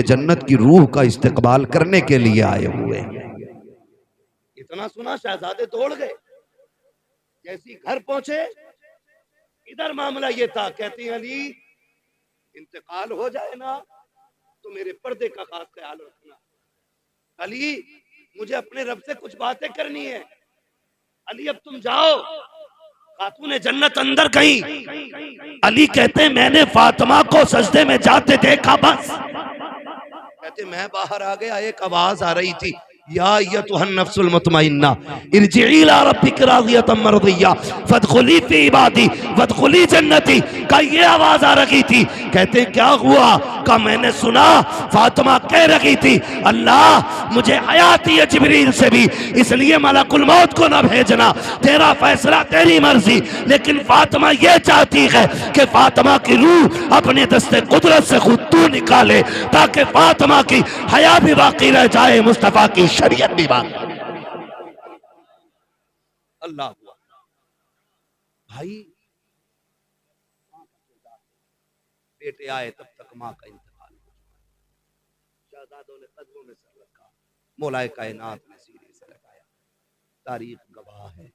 Speaker 1: جنت کی روح کا استقبال کرنے کے لیے آئے ہوئے۔ اتنا سنا شہزادے دوڑ گئے، جیسی گھر پہنچے ادھر معاملہ یہ تھا، کہتی ہیں علی انتقال ہو جائے نا تو میرے پردے کا خاص خیال رکھنا، علی مجھے اپنے رب سے کچھ باتیں کرنی ہے، علی اب تم جاؤ۔ خاتون جنت اندر گئی، علی کہتے ہیں میں نے فاطمہ کو سجدے میں جاتے دیکھا، بس کہتے میں باہر آ گیا، ایک آواز آ رہی تھی یا ایتھا النفس المطمئنہ ارجعی الی ربک راضیۃ مرضیہ فادخلی فی عبادی وادخلی جنتی۔ کا یہ آواز آ رہی تھی، کہتے ہیں کیا ہوا؟ کہ میں نے سنا فاطمہ کہہ رہی تھی اللہ مجھے حیات دی ہے جبریل سے بھی، اس لیے ملک الموت کو نہ بھیجنا، تیرا فیصلہ تیری مرضی، لیکن فاطمہ یہ چاہتی ہے کہ فاطمہ کی روح اپنے دست قدرت سے خود تو نکالے تاکہ فاطمہ کی حیا بھی باقی رہ جائے، مصطفیٰ کی شریعت بھی باقی۔ اللہ ہوا بھائی، بیٹے آئے تب تک ماں کا انتقال ہو چکا، شہزادوں نے قدموں میں سر رکھا، مولا کائنات نے سینے سے لگایا۔ تاریخ گواہ ہے،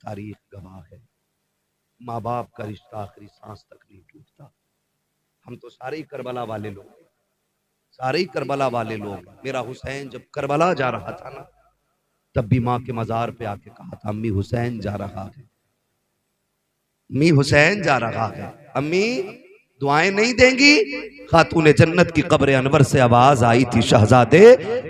Speaker 1: تاریخ گواہ ہے، ماں باپ کا رشتہ آخری سانس تک نہیں ٹوٹتا۔ ہم تو سارے ہی کربلا والے لوگ ہیں، سارے ہی کربلا والے لوگ۔ میرا حسین جب کربلا جا رہا تھا نا تب بھی ماں کے مزار پہ آ کے کہا تھا امی حسین جا رہا ہے، امی حسین جا رہا ہے، امی دعائیں نہیں دیں گی. خاتون جنت کی قبر انور سے آواز آئی تھی شہزادے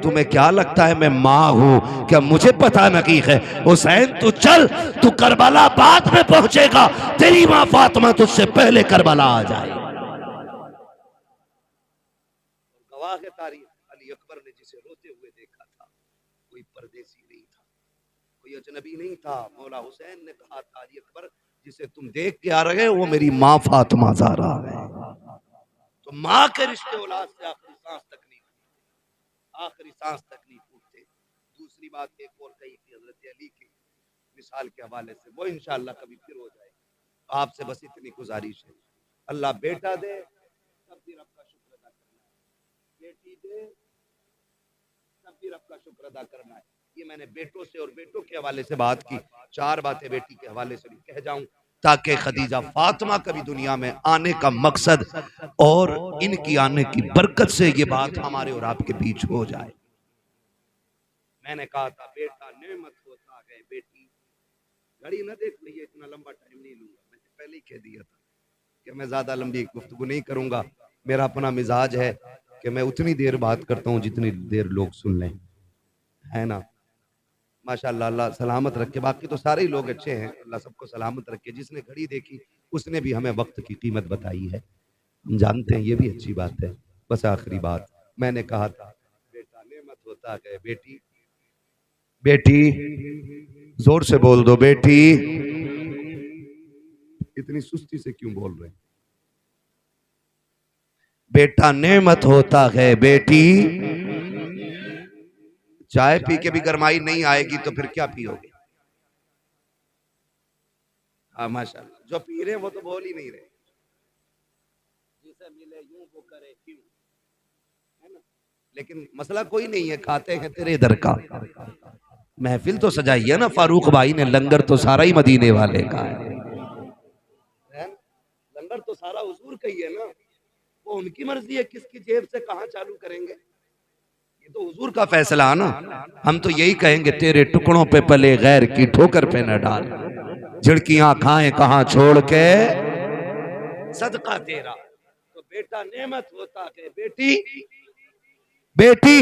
Speaker 1: تمہیں کیا لگتا ہے میں ماں ہوں کیا مجھے پتہ نہیں ہے؟ حسین تو چل تو کربلا بعد میں پہنچے گا تیری ماں فاطمہ تجھ سے پہلے کربلا آ جائے. گواہ ہے تاریخ علی اکبر نے جسے روتے ہوئے دیکھا تھا کوئی پردیسی نہیں تھا کوئی اجنبی نہیں تھا. مولا حسین نے کہا تھا علی اکبر جسے تم دیکھ کے آ رہے ہیں وہ میری ماں فاطمہ زہرا ہے. تو ماں کے رشتے اولاد سے آخری سانس تک نہیں ٹوٹتے، آخری سانس تک نہیں ٹوٹتے. دوسری بات ایک اور کہی تھی حضرت علی کی مثال کے حوالے سے، وہ انشاءاللہ کبھی پھر ہو جائے. آپ سے بس اتنی گزارش ہے، اللہ بیٹا دے تب بھی رب کا شکر ادا کرنا ہے، بیٹی دے تب بھی رب کا شکر ادا کرنا ہے. یہ میں نے بیٹوں سے اور بیٹوں کے حوالے سے بات کی، 4 باتیں بیٹی کے حوالے سے بھی کہہ جاؤں تاکہ خدیجہ فاطمہ کبھی دنیا میں آنے کا مقصد اور ان کی آنے کی برکت سے یہ بات ہمارے اور آپ کے بیچ ہو جائے. میں نے کہا تھا بیٹا نعمت ہوتا ہے بیٹی. گھڑی نہ دیکھ لئے اتنا لمبا ٹائم نہیں لوں گا، میں نے پہلے ہی کہہ دیا تھا کہ میں زیادہ لمبی گفتگو نہیں کروں گا. میرا اپنا مزاج ہے کہ میں اتنی دیر بات کرتا ہوں جتنی دیر لوگ سن لیں، ہے نا. ماشاءاللہ اللہ سلامت رکھے. باقی تو سارے ہی لوگ اچھے ہیں، اللہ سب کو سلامت رکھے. جس نے گھڑی دیکھی اس نے بھی ہمیں وقت کی قیمت بتائی ہے، ہم جانتے ہیں، یہ بھی اچھی بات ہے. بس آخری بات میں نے کہا تھا بیٹا نعمت ہوتا ہے بیٹی. بیٹی زور سے بول دو بیٹی. اتنی سستی سے کیوں بول رہے ہیں؟ بیٹا نعمت ہوتا ہے بیٹی. چائے پی کے بھی گرمائی نہیں آئے گی تو پھر کیا پیو گے؟ ہاں ماشاءاللہ جو پی رہے ہیں وہ تو بول ہی نہیں رہے. جسے ملے یوں وہ کرے کیوں، ہے نا. لیکن مسئلہ کوئی نہیں ہے، کھاتے ہیں تیرے ادھر کا. محفل تو سجائی ہے نا فاروق بھائی نے، لنگر تو سارا ہی مدینے والے کا ہے. لنگر تو سارا حضور کا ہی ہے نا. وہ ان کی مرضی ہے کس کی جیب سے کہاں چالو کریں گے، یہ تو حضور کا فیصلہ ہے نا. ہم تو یہی کہیں گے تیرے ٹکڑوں پہ پلے غیر کی ٹھوکر پہ نہ ڈال، جھڑکیاں کھائیں کہاں چھوڑ کے صدقہ تیرا. تو بیٹا نعمت ہوتا ہے بیٹی، بیٹی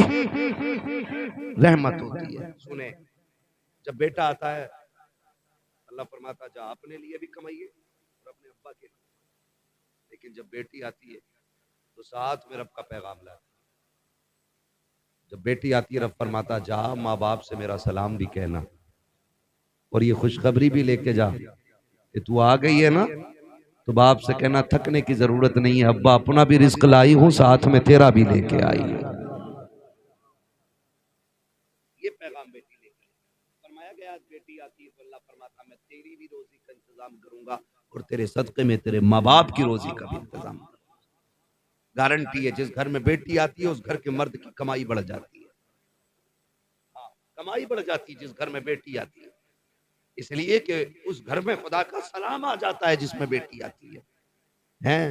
Speaker 1: رحمت ہوتی ہے. سنیں جب بیٹا آتا ہے اللہ فرماتا جا اپنے لیے بھی کمائیے اور اپنے ابا کے لیے، لیکن جب بیٹی آتی ہے تو ساتھ میں رب کا پیغام لاتا ہے. جب بیٹی آتی ہے رب فرماتا جا ماں باپ سے میرا سلام بھی کہنا اور یہ خوشخبری بھی لے کے جا کہ تو آ گئی ہے نا تو باپ سے کہنا تھکنے کی ضرورت نہیں ہے، ابا اپنا بھی رزق لائی ہوں ساتھ میں تیرا بھی لے کے آئی ہے. یہ پیغام بیٹی لے کے فرمایا گیا بیٹی آتی ہے تو اللہ فرماتا میں تیری بھی روزی کا انتظام کروں گا اور تیرے صدقے میں تیرے ماں باپ کی روزی کا بھی انتظام کروں گا. گارنٹی ہے جس گھر میں بیٹی آتی ہے اس گھر کے مرد کی کمائی بڑھ جاتی ہے. ہاں کمائی بڑھ جاتی ہے جس گھر میں بیٹی آتی ہے، اس لیے کہ اس گھر میں خدا کا سلام آ جاتا ہے جس میں بیٹی آتی ہے. ہیں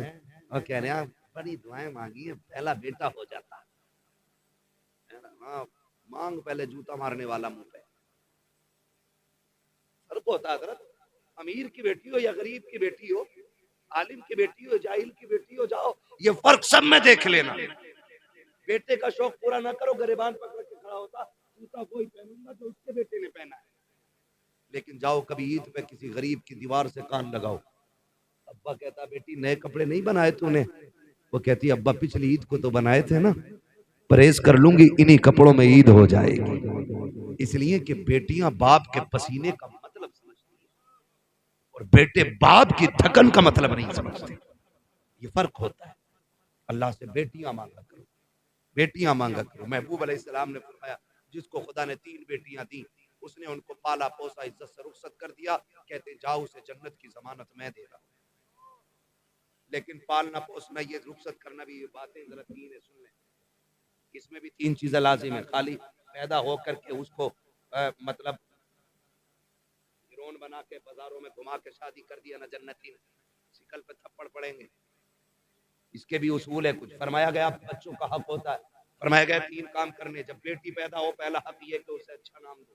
Speaker 1: اور کہہ رہے ہیں بڑی دعائیں مانگی ہیں پہلا بیٹا ہو جاتا ہے. ہاں مانگ پہلے جوتا مارنے والا منہ پہ. فرق ہوتا ہے حضرت، امیر کی بیٹی ہو یا غریب کی بیٹی ہو، عالم کی بیٹی ہو جاہل کی بیٹی ہو، جاؤ یہ فرق سب میں دیکھ لینا. بیٹے کا شوق پورا نہ کرو، گریبان پکڑ کے کھڑا ہوتا جوتا کوئی پہنوں گا جو اس کے بیٹے نے پہنا ہے. لیکن جاؤ کبھی عید پہ کسی غریب کی دیوار سے کان لگاؤ، ابا کہتا بیٹی نئے کپڑے نہیں بنائے تو نے؟ وہ کہتی ابا پچھلی عید کو تو بنائے تھے نا، پرہیز کر لوں گی انہی کپڑوں میں عید ہو جائے گی. اس لیے کہ بیٹیاں باپ کے پسینے کا مطلب سمجھتی ہیں اور بیٹے باپ کی تھکن کا مطلب نہیں سمجھتے. یہ فرق ہوتا ہے. اللہ سے بیٹیاں مانگا کرو، بیٹیاں مانگا کرو. محبوب علیہ السلام نے فرمایا جس کو خدا نے 3 بیٹیاں دیں اس نے ان کو پالا پوسا عزت سے رخصت کر دیا، کہتے جاؤ اسے جنت کی ضمانت میں دے رہا ہوں. لیکن پالنا پوسنا یہ رخصت کرنا بھی یہ باتیں ذرا 3 ہے سن لیں. اس میں بھی 3 چیزیں لازم ہیں. خالی پیدا ہو کر کے اس کو مطلب ہیرون بنا کے بازاروں میں گھما کے شادی کر دیا نہ جنتی نے، شکل پہ تھپڑ پڑیں گے. اس کے بھی اصول ہے کچھ. فرمایا گیا بچوں کا حق ہوتا ہے، فرمایا گیا 3 کام کرنے. جب بیٹی پیدا ہو پہلا حق یہ کہ اسے اچھا نام دو.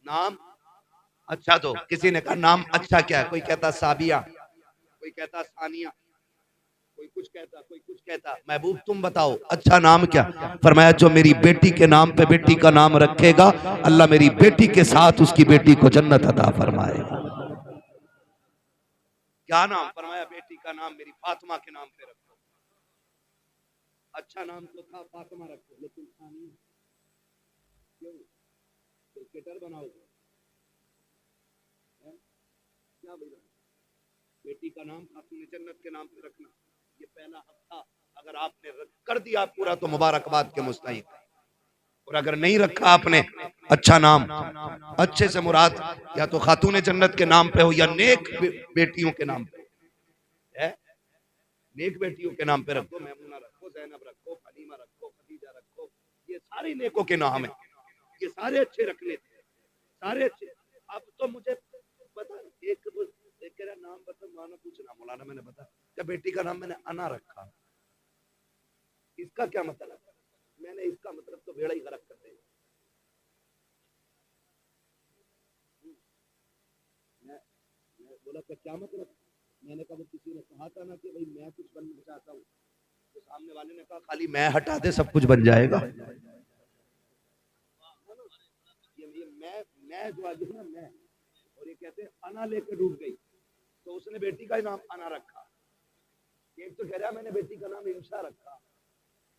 Speaker 1: نام اچھا دو. کسی نے کہا نام اچھا کیا ہے؟ کوئی کہتا سابیہ، کوئی کہتا ثانیہ، کوئی کچھ کہتا، کوئی کچھ کہتا. محبوب تم بتاؤ اچھا نام کیا؟ فرمایا جو میری بیٹی کے نام پہ بیٹی کا نام رکھے گا اللہ میری بیٹی کے ساتھ اس کی بیٹی کو جنت عطا فرمائے گا. کیا نام؟ فرمایا بیٹی کا نام میری فاطمہ کے نام پہ رکھو. اچھا نام تو تھا فاطمہ رکھو، لیکن ثانیہ کیوں؟ کرکٹر بناؤ گے کیا بھائی؟ بیٹی کا نام خاتون جنت کے نام پہ رکھنا یہ پہلا حق تھا. اگر آپ نے کر دیا پورا تو مبارکباد کے مستحق، اور اگر نہیں رکھا آپ نے اچھا نام، اچھے سے مراد یا تو خاتون جنت کے نام پہ ہو یا نیک بیٹیوں کے نام پہ ہے. نیک بیٹیوں کے نام پہ رکھو، میمونہ رکھو، زینب رکھو، حلیمہ رکھو، خدیجہ رکھو، یہ سارے نیکوں کے نام ہیں، یہ سارے اچھے رکھنے تھے، سارے اچھے. اب تو مجھے پتا ایک نام بتا، مولانا پوچھنا، مولانا میں نے بتا کیا بیٹی کا نام میں نے انا رکھا، اس کا کیا مطلب ہے؟ میں نے اس کا مطلب تو بھیڑا ہی غرق کر دے. میں بولا کہ کیا مطلب؟ میں نے کہا وہ کسی نے کہا تھا نا کہ بھائی میں کچھ بننا چاہتا ہوں، تو سامنے والے نے کہا خالی میں ہٹا دے سب کچھ بن جائے گا. یہ میں جو آج نا میں، اور یہ کہتے ہیں انا لے کے ڈوب گئی، تو اس نے بیٹی کا نام انا رکھا. ایک تو کہہ رہا میں نے بیٹی کا نام انشا رکھا،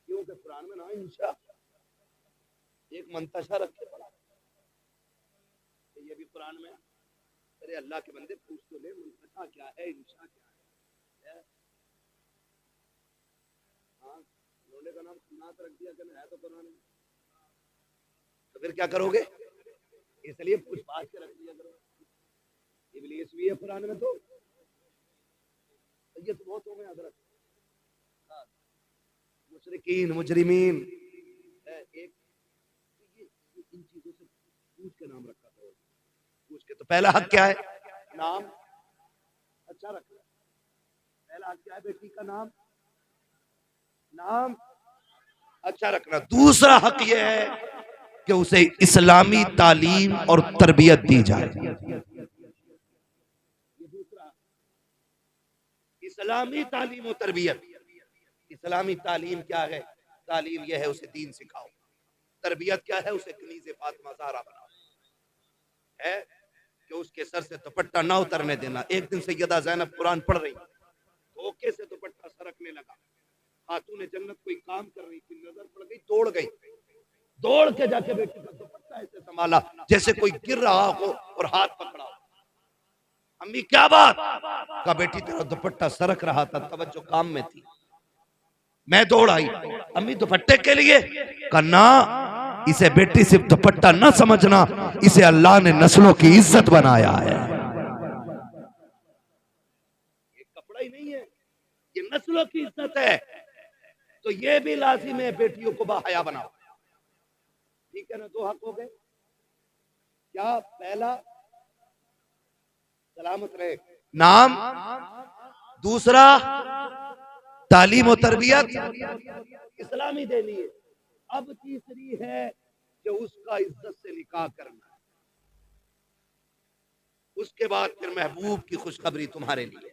Speaker 1: کیونکہ قرآن میں نام انشا. ایک منتشا رکھے پڑا، یہ بھی قرآن میں. ارے اللہ کے بندے پوچھ تو لے منتشا کیا ہے، انشا کیا ہے. ہاں لوڈے کا نام سنات رکھ دیا کہ ہے تو قرآن میں، تو پھر کیا کرو گے؟ اس لیے کچھ بات کے رکھ دیا کرو. ابلیس بھی ہے قرآن میں، تو یہ تو بہت ہو گئے حضرت. مشرکین مجرمین ایک ان چیزوں سے پوچھ کے نام رکھا تھا، پوچھ کے. تو پہلا حق کیا ہے؟ نام اچھا رکھنا. پہلا حق کیا ہے بیٹی کا نام اچھا رکھنا. دوسرا حق یہ ہے کہ اسے اسلامی تعلیم اور تربیت دی جائے. اسلامی تعلیم و تربیت. اسلامی تعلیم کیا ہے؟ تعلیم یہ ہے اسے دین سکھاؤ. تربیت کیا ہے؟ اسے کنیز فاطمہ زہرا بناؤ، ہے کہ اس کے سر سے دوپٹہ نہ اترنے دینا. ایک دن سیدہ زینب قرآن پڑھ رہی، دھوکے سے دوپٹہ سرکنے لگا. خاتون جنت کوئی کام کر رہی تھی، نظر پڑ گئی، دوڑ گئی، دوڑ کے جا کے بیٹی کا دوپٹہ ایسے سنبھالا جیسے کوئی گر رہا ہو اور ہاتھ پکڑا. امی کیا بات؟ کہا بیٹی تیرا دوپٹہ سرک رہا تھا، توجہ کام میں تھی، میں دوڑ آئی. امی دوپٹے کے لیے؟ کہا نا، اسے بیٹی صرف دوپٹہ نہ سمجھنا، اسے اللہ نے نسلوں کی عزت بنایا ہے. یہ کپڑا ہی نہیں ہے، یہ نسلوں کی عزت ہے. تو یہ بھی لازم ہے بیٹیوں کو باحیا بناؤ. ٹھیک ہے نا؟ دو حق ہو گئے. کیا؟ پہلا سلامت رہے نام، دوسرا تعلیم و تربیت اسلامی دینی ہے. اب تیسری ہے کہ اس کا عزت سے نکاح کرنا. اس کے بعد پھر محبوب کی خوشخبری تمہارے لیے.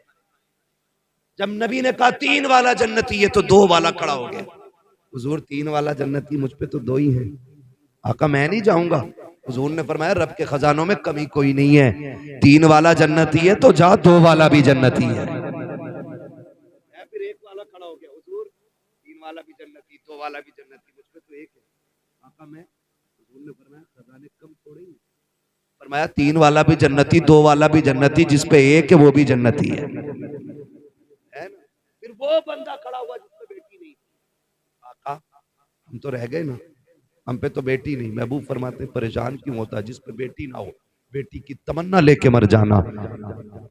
Speaker 1: جب نبی نے کہا 3 والا جنتی ہے تو 2 والا کھڑا ہو گیا. حضور 3 والا جنتی، مجھ پہ تو 2 ہی ہیں. آقا میں نہیں جاؤں گا. حضور نے فرمایا رب کے خزانوں میں کمی کوئی نہیں ہے، 3 والا جنتی ہے تو جا 2 والا بھی جنتی ہے. پھر 1 والا کھڑا ہو گیا. حضور 3 والا بھی جنتی، 2 والا بھی جنتی، مجھ پہ تو 1 ہے. آقا میں، حضور نے فرمایا خزانے کم تھوڑے ہی. فرمایا 3 والا بھی جنتی، 2 والا بھی جنتی، جس پہ 1 ہے وہ بھی جنتی ہے. پھر وہ بندہ کھڑا ہوا جس پہ بیٹی نہیں. آقا ہم تو رہ گئے نا، ہم پہ تو بیٹی نہیں. محبوب فرماتے پریشان کیوں ہوتا جس پہ بیٹی نہ ہو؟ بیٹی کی تمنا لے کے مر جانا.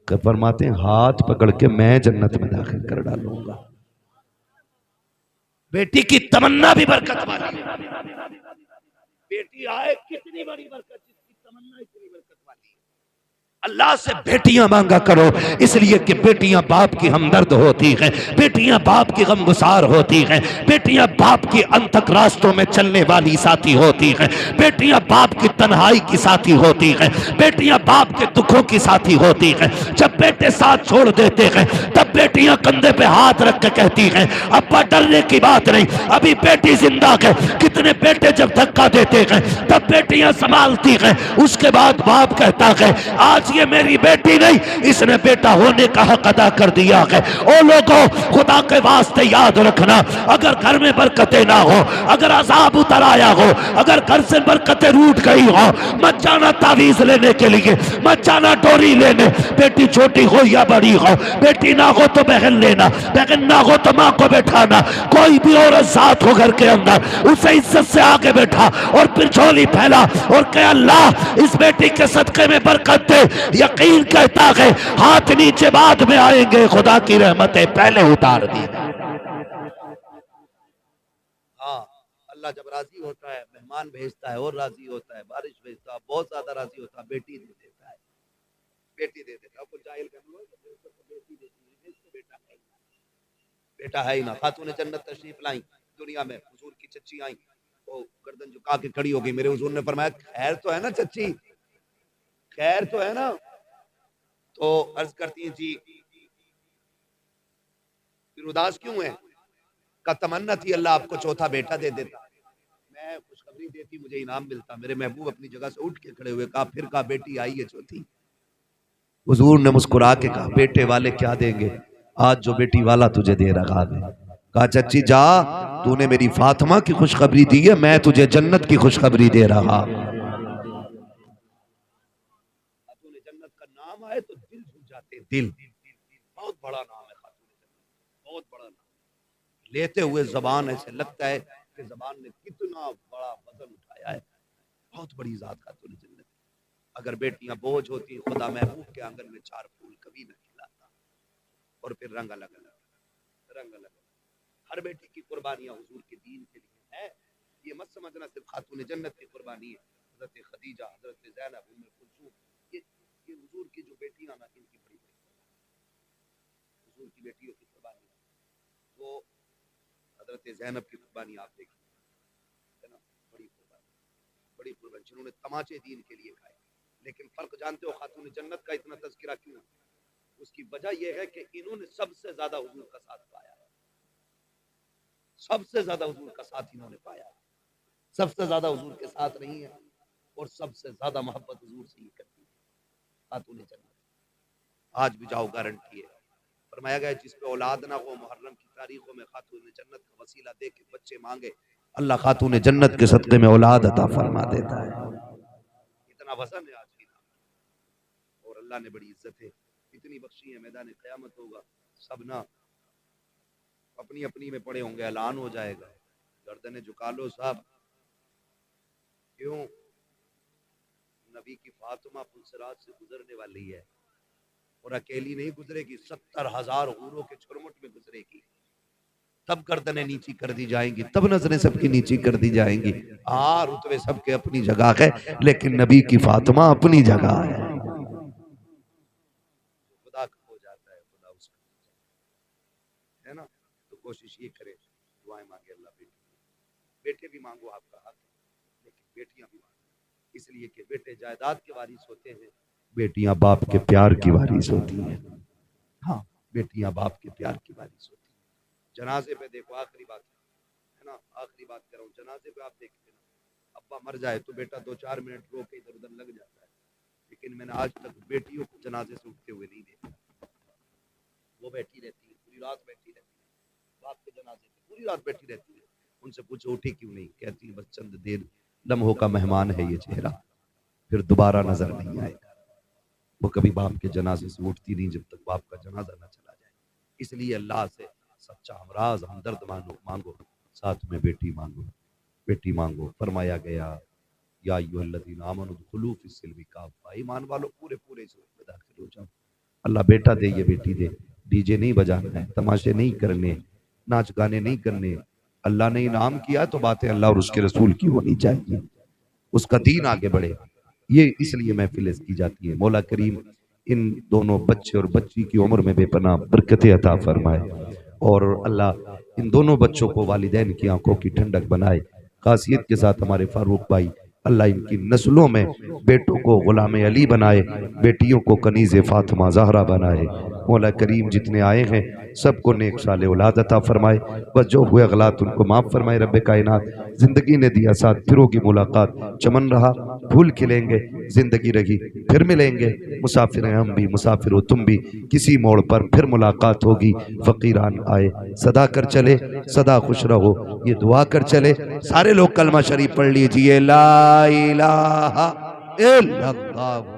Speaker 1: کہ فرماتے ہیں ہاتھ پکڑ کے میں جنت میں داخل کر ڈالوں گا. بیٹی کی تمنا بھی برکت والی ہے. بیٹی آئے کتنی بڑی برکت، جس کی تمنا اتنی برکت والی ہے. اللہ سے بیٹیاں مانگا کرو، اس لیے کہ بیٹیاں باپ کی ہمدرد ہوتی ہیں، بیٹیاں باپ کی غمگسار ہوتی ہیں، بیٹیاں باپ کی انتک راستوں میں چلنے والی ساتھی ہوتی ہیں، بیٹیاں باپ کی تنہائی کی ساتھی ہوتی ہیں، بیٹیاں باپ کے دکھوں کی ساتھی ہوتی ہیں۔ جب بیٹے ساتھ چھوڑ دیتے ہیں تب بیٹیاں کندھے پہ ہاتھ رکھ کے کہتی ہیں ابا ڈرنے کی بات نہیں، ابھی بیٹی زندہ ہے۔ کتنے بیٹے جب دھکا دیتے ہیں تب بیٹیاں سنبھالتی ہیں، اس کے بعد باپ کہتا ہے آج یہ میری بیٹی نہیں، اس نے بیٹا ہونے کا حق ادا کر دیا ہے۔ او لوگوں، خدا کے واسطے یاد رکھنا، اگر گھر میں برکتیں نہ ہو، اگر عذاب اتر آیا ہو، اگر گھر سے برکتیں روٹ گئی ہو، مت جانا تعویذ لینے کے لیے، مت جانا ڈوری لینے، بیٹی چھوٹی ہو یا بڑی ہو، بیٹی نہ ہو تو بہن لینا، بہن نہ ہو تو ماں کو بیٹھانا، کوئی بھی عورت ذات ہو گھر کے اندر، اسے عزت سے آگے بیٹھا اور پھر جھولی پھیلا اور کہ اللہ اس بیٹی کے صدقے میں برکت دے۔ یقین کہتا ہے ہاتھ نیچے بعد میں آئیں گے، خدا کی رحمتیں پہلے اتار دی۔ ہاں، اللہ جب راضی ہوتا ہے مہمان بھیجتا ہے اور راضی ہوتا ہے، بارش بھیجتا ہے بہت زیادہ راضی ہوتا ہے، بیٹی دے دیتا ہے، بیٹی دے دیتا ہے۔ کچھ جاہل کرنا بیٹی دیتی ہے، بیٹا ہے، بیٹا ہے ہی نہ۔ خاتون جنت تشریف لائیں دنیا میں، حضور کی چچی آئیں، وہ گردن جھکا کے کھڑی ہو گئی، میرے حضور نے فرمایا خیر تو ہے نا چچی، خیر تو ہے نا؟ تو عرض کرتی ہیں جی پھر اداس کیوں ہے؟ کا تمنا تھی اللہ آپ کو چوتھا بیٹا دے دیتا، میں خوشخبری دیتی مجھے انعام ملتا۔ میرے محبوب اپنی جگہ سے اٹھ کے کھڑے ہوئے، کہا پھر کہا بیٹی آئی ہے چوتھی۔ حضور نے مسکرا کے کہا بیٹے والے کیا دیں گے، آج جو بیٹی والا تجھے دے رہا ہے۔ کہا چچی جا، تو نے میری فاطمہ کی خوشخبری دی ہے، میں تجھے جنت کی خوشخبری دے رہا۔ خاتون جنت کا نام آئے تو دل جھک جاتے، دل، بہت بڑا نام ہے خاتون جنت، بہت بڑا نام، لیتے ہوئے زبان ایسے لگتا ہے کہ زبان نے کتنا بڑا وزن اٹھایا ہے، بہت بڑی ذات خاتون جنت۔ اگر بیٹیاں بوجھ ہوتی، خدا محبوب کے آنگن میں چار پھول کبھی نہ کھلاتا، اور پھر رنگ الگ الگ، رنگ الگ الگ۔ ہر بیٹی کی قربانیاں حضور کے دین کے لیے ہیں، یہ مت سمجھنا صرف خاتون جنت کی قربانی ہے۔ حضرت خدیجہ، حضرت زینب، ام کلثوم، یہ حضور کی جو بیٹیاں نا، ان کی بڑی بڑی حضور کی بیٹیوں کی قربانی، وہ حضرت زینب کی قربانی آپ دیکھیں، ہے نا، بڑی قربانی، بڑی قربانی، جنہوں نے تماچے دین کے لیے کھائے۔ لیکن فرق جانتے ہو خاتون جنت کا اتنا تذکرہ کیوں؟ اس کی وجہ یہ ہے کہ انہوں نے سب سے زیادہ حضور کا ساتھ پایا ہے، سب سے زیادہ حضور کا ساتھ انہوں نے پایا ہے، سب سے زیادہ حضور کے ساتھ رہی ہیں، اور سب سے زیادہ محبت حضور سے ہی کرتی ہے خاتون جنت۔ آج بھی جاؤ گارنٹی ہے، فرمایا گیا جس پہ اولاد نہ ہو، محرم کی تاریخوں میں خاتون جنت کا وسیلہ دے کے بچے مانگے، اللہ خاتون جنت کے صدقے میں اولاد عطا فرما دیتا ہے۔ اتنا وزن ہے آج بھی، اور اللہ نے بڑی عزت ہے اتنی بخشی ہے، میدان قیامت ہوگا سب نہ اپنی اپنی میں پڑے ہوں گے، اعلان ہو جائے گا، گردنیں جھکا لو صاحب۔ کیوں؟ نبی کی فاطمہ پلسرات سے گزرنے والی ہے، اور اکیلی نہیں گزرے گی، 70,000 حوروں کے چھرمٹ میں گزرے گی، تب گردنیں نیچی کر دی جائیں گی، تب نظریں سب کی نیچی کر دی جائیں گی۔ ہاں رتبے سب کے اپنی جگہ ہے، لیکن نبی کی فاطمہ اپنی جگہ ہے۔ خدا کا ہو جاتا ہے، خدا اس کا ہے نا، تو کوشش یہ کرے، دعائیں مانگے اللہ بیٹے بھی مانگو، آپ کا حق ہے، لیکن بیٹیاں بھی مانگو، اس لیے کہ بیٹے جائیداد کے وارث ہوتے ہیں، بیٹیاں باپ کے پیار کی وارث ہوتی ہیں۔ ہاں، بیٹیاں باپ کے پیار کی وارث ہوتی ہیں۔ جنازے پہ دیکھو، آخری بات ہے نا، آخری بات کر رہا ہوں، جنازے پہ آپ دیکھتے ہیں ابا مر جائے تو بیٹا 2-4 منٹ رو کے ادھر ادھر لگ جاتا ہے، لیکن میں نے آج تک بیٹیوں کو جنازے سے اٹھتے ہوئے نہیں دیکھا۔ وہ بیٹھی رہتی ہے، پوری رات بیٹھی رہتی ہے، باپ کے جنازے پہ پوری رات بیٹھی رہتی ہے۔ ان سے پوچھو اٹھی کیوں نہیں؟ کہتی بس چند دیر لمحوں کا مہمان ہے یہ چہرہ، پھر دوبارہ نظر نہیں آئے گا۔ وہ کبھی باپ کے جنازے سے اٹھتی نہیں جب تک باپ کا جنازہ نہ چلا جائے۔ اس لیے اللہ سے سچا ہمراز ہمدرد مانگو، ساتھ میں بیٹی مانگو، بیٹی مانگو۔ فرمایا گیا یا ایھا الذین آمنوا ادخلوا فی السلم کافہ، ایمان والو پورے پورے اس میں داخل ہو جاؤ۔ اللہ بیٹا دے، یہ بیٹی دے، ڈی جے نہیں بجانا ہے، تماشے نہیں کرنے، ناچ گانے نہیں کرنے۔ اللہ نے انعام کیا تو باتیں اللہ اور اس کے رسول کی ہونی چاہیے، اس کا دین آگے بڑھے۔ یہ اس لیے محفلیں کی جاتی ہیں۔ مولا کریم ان دونوں بچے اور بچی کی عمر میں بے پناہ برکتیں عطا فرمائے، اور اللہ ان دونوں بچوں کو والدین کی آنکھوں کی ٹھنڈک بنائے۔ خاصیت کے ساتھ ہمارے فاروق بھائی، اللہ ان کی نسلوں میں بیٹوں کو غلام علی بنائے، بیٹیوں کو کنیز فاطمہ زہرا بنائے۔ مولا کریم جتنے آئے ہیں سب کو نیک صالح اولاد عطا فرمائے، بس جو ہوئے غلط ان کو معاف فرمائے رب کائنات۔ زندگی نے دیا ساتھ، پھروں کی ملاقات، چمن رہا پھول کھلیں گے، زندگی رہی پھر ملیں گے، مسافر ہیں ہم بھی، مسافر ہو تم بھی، کسی موڑ پر پھر ملاقات ہوگی۔ فقیران آئے صدا کر چلے، صدا خوش رہو، یہ دعا کر چلے۔ سارے لوگ کلمہ شریف پڑھ لیجئے، لا الہ الا اللہ